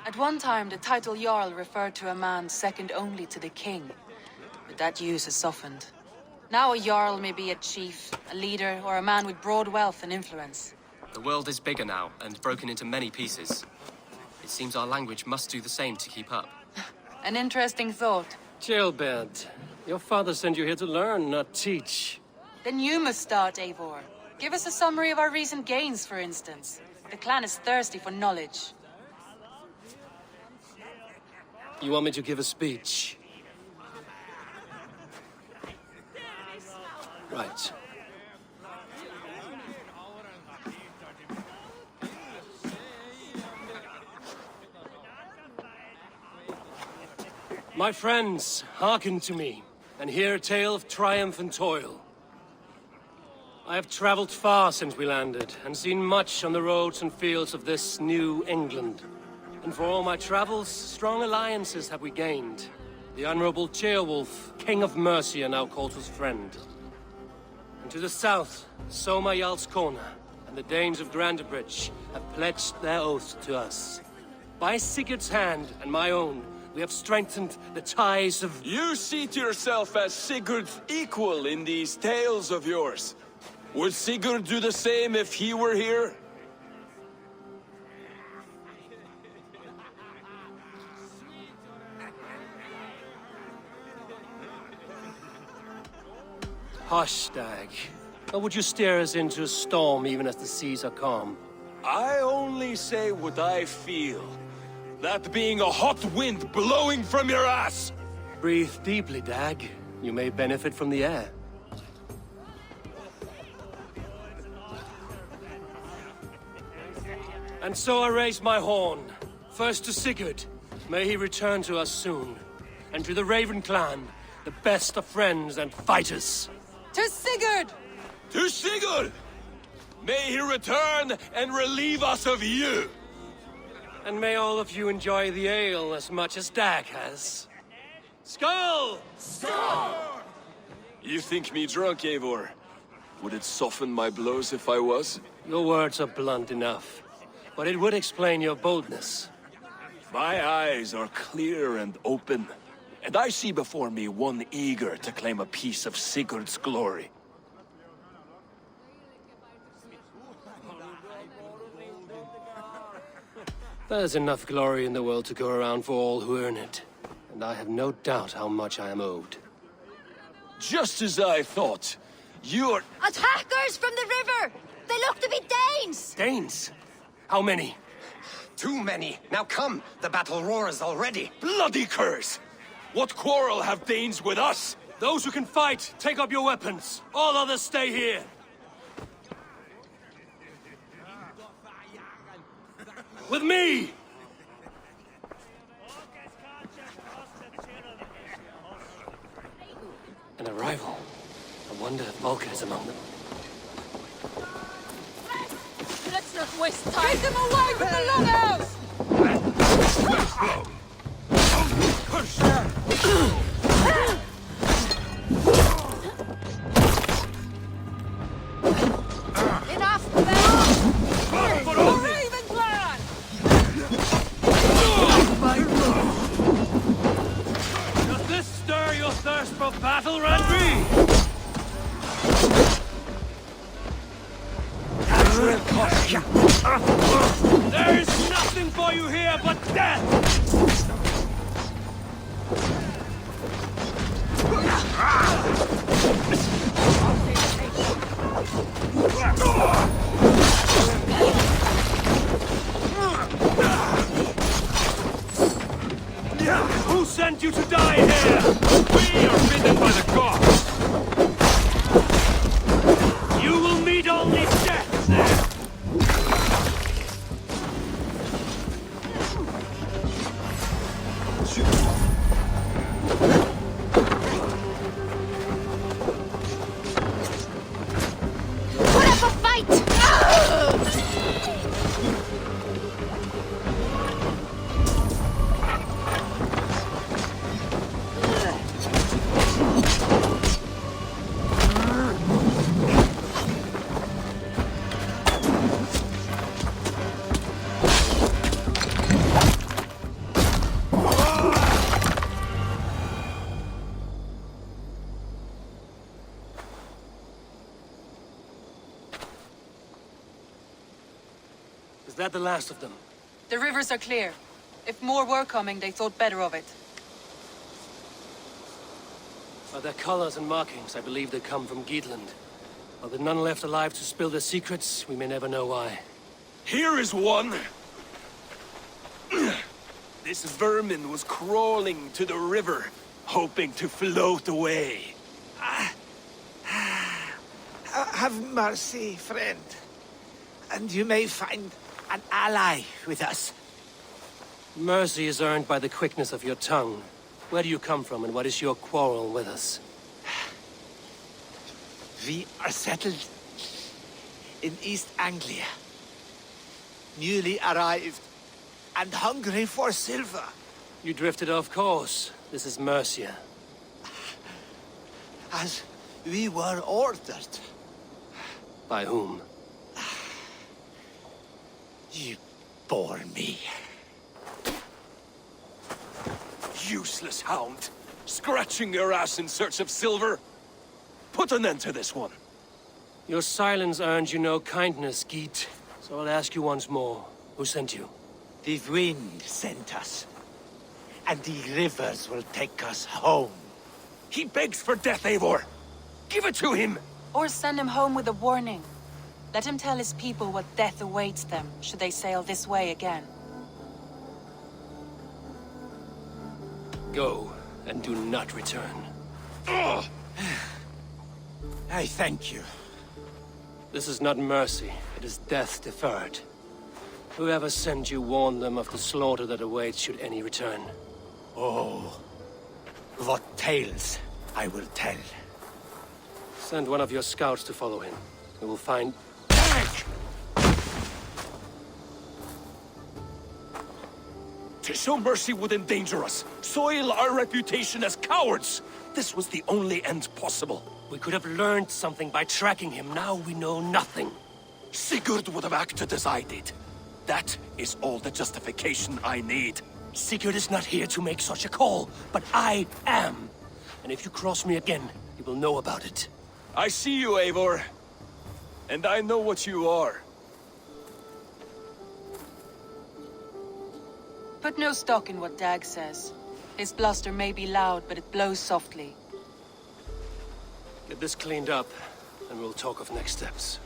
At one time, the title Jarl referred to a man second only to the king. But that use has softened. Now a Jarl may be a chief, a leader, or a man with broad wealth and influence. The world is bigger now, and broken into many pieces. It seems our language must do the same to keep up. An interesting thought. Kjotve, your father sent you here to learn, not teach. Then you must start, Eivor. Give us a summary of our recent gains, for instance. The clan is thirsty for knowledge. You want me to give a speech? Right. My friends, hearken to me, and hear a tale of triumph and toil. I have traveled far since we landed, and seen much on the roads and fields of this new England. And for all my travels, strong alliances have we gained. The Honorable Ceolwulf, King of Mercia, now calls us friend. And to the south, Soma Jarlskona and the Danes of Grandebridge have pledged their oath to us. By Sigurd's hand and my own, we have strengthened the ties of... You see to yourself as Sigurd's equal in these tales of yours. Would Sigurd do the same if he were here? Hush, Dag. Or would you steer us into a storm even as the seas are calm? I only say what I feel. That being a hot wind blowing from your ass! Breathe deeply, Dag. You may benefit from the air. And so I raise my horn. First to Sigurd. May he return to us soon. And to the Raven clan, the best of friends and fighters. To Sigurd! To Sigurd! May he return and relieve us of you! And may all of you enjoy the ale as much as Dag has. Skull! Skull! You think me drunk, Eivor? Would it soften my blows if I was? Your words are blunt enough, but it would explain your boldness. My eyes are clear and open, and I see before me one eager to claim a piece of Sigurd's glory. There's enough glory in the world to go around for all who earn it, and I have no doubt how much I am owed. Just as I thought. You're... Attackers from the river! They look to be Danes! Danes? How many? Too many. Now come, the battle roars already. Bloody curse! What quarrel have Danes with us? Those who can fight, take up your weapons. All others stay here. With me! An arrival. I wonder if Vulcan is among them. Let's not waste time! Get them away from the longhouse! Enough, man! For Raven clan! Does this stir your thirst for battle, Randry? There is nothing for you here but death! Who sent you to die here? We are bidden by the gods! You will meet only death there! Put up a fight! Is that the last of them? The rivers are clear. If more were coming, they thought better of it. By their colors and markings, I believe they come from Geatland. Are there none left alive to spill their secrets? We may never know why. Here is one! This vermin was crawling to the river, hoping to float away. Have mercy, friend. And you may find an ally with us. Mercy is earned by the quickness of your tongue. Where do you come from, and what is your quarrel with us? We are settled in East Anglia. Newly arrived and hungry for silver. You drifted off course. This is Mercia. As we were ordered. By whom? You bore me. Useless hound! Scratching your ass in search of silver! Put an end to this one! Your silence earned you no kindness, Geet. So I'll ask you once more. Who sent you? The wind sent us. And the rivers will take us home. He begs for death, Eivor! Give it to him! Or send him home with a warning. Let him tell his people what death awaits them, should they sail this way again. Go, and do not return. I thank you. This is not mercy, it is death deferred. Whoever sent you warned them of the slaughter that awaits should any return. Oh, what tales I will tell. Send one of your scouts to follow him. We will find... To show mercy would endanger us, soil our reputation as cowards. This was the only end possible. We could have learned something by tracking him. Now we know nothing. Sigurd would have acted as I did. That is all the justification I need. Sigurd is not here to make such a call, but I am. And if you cross me again, you will know about it. I see you, Eivor. And I know what you are. Put no stock in what Dag says. His bluster may be loud, but it blows softly. Get this cleaned up, and we'll talk of next steps.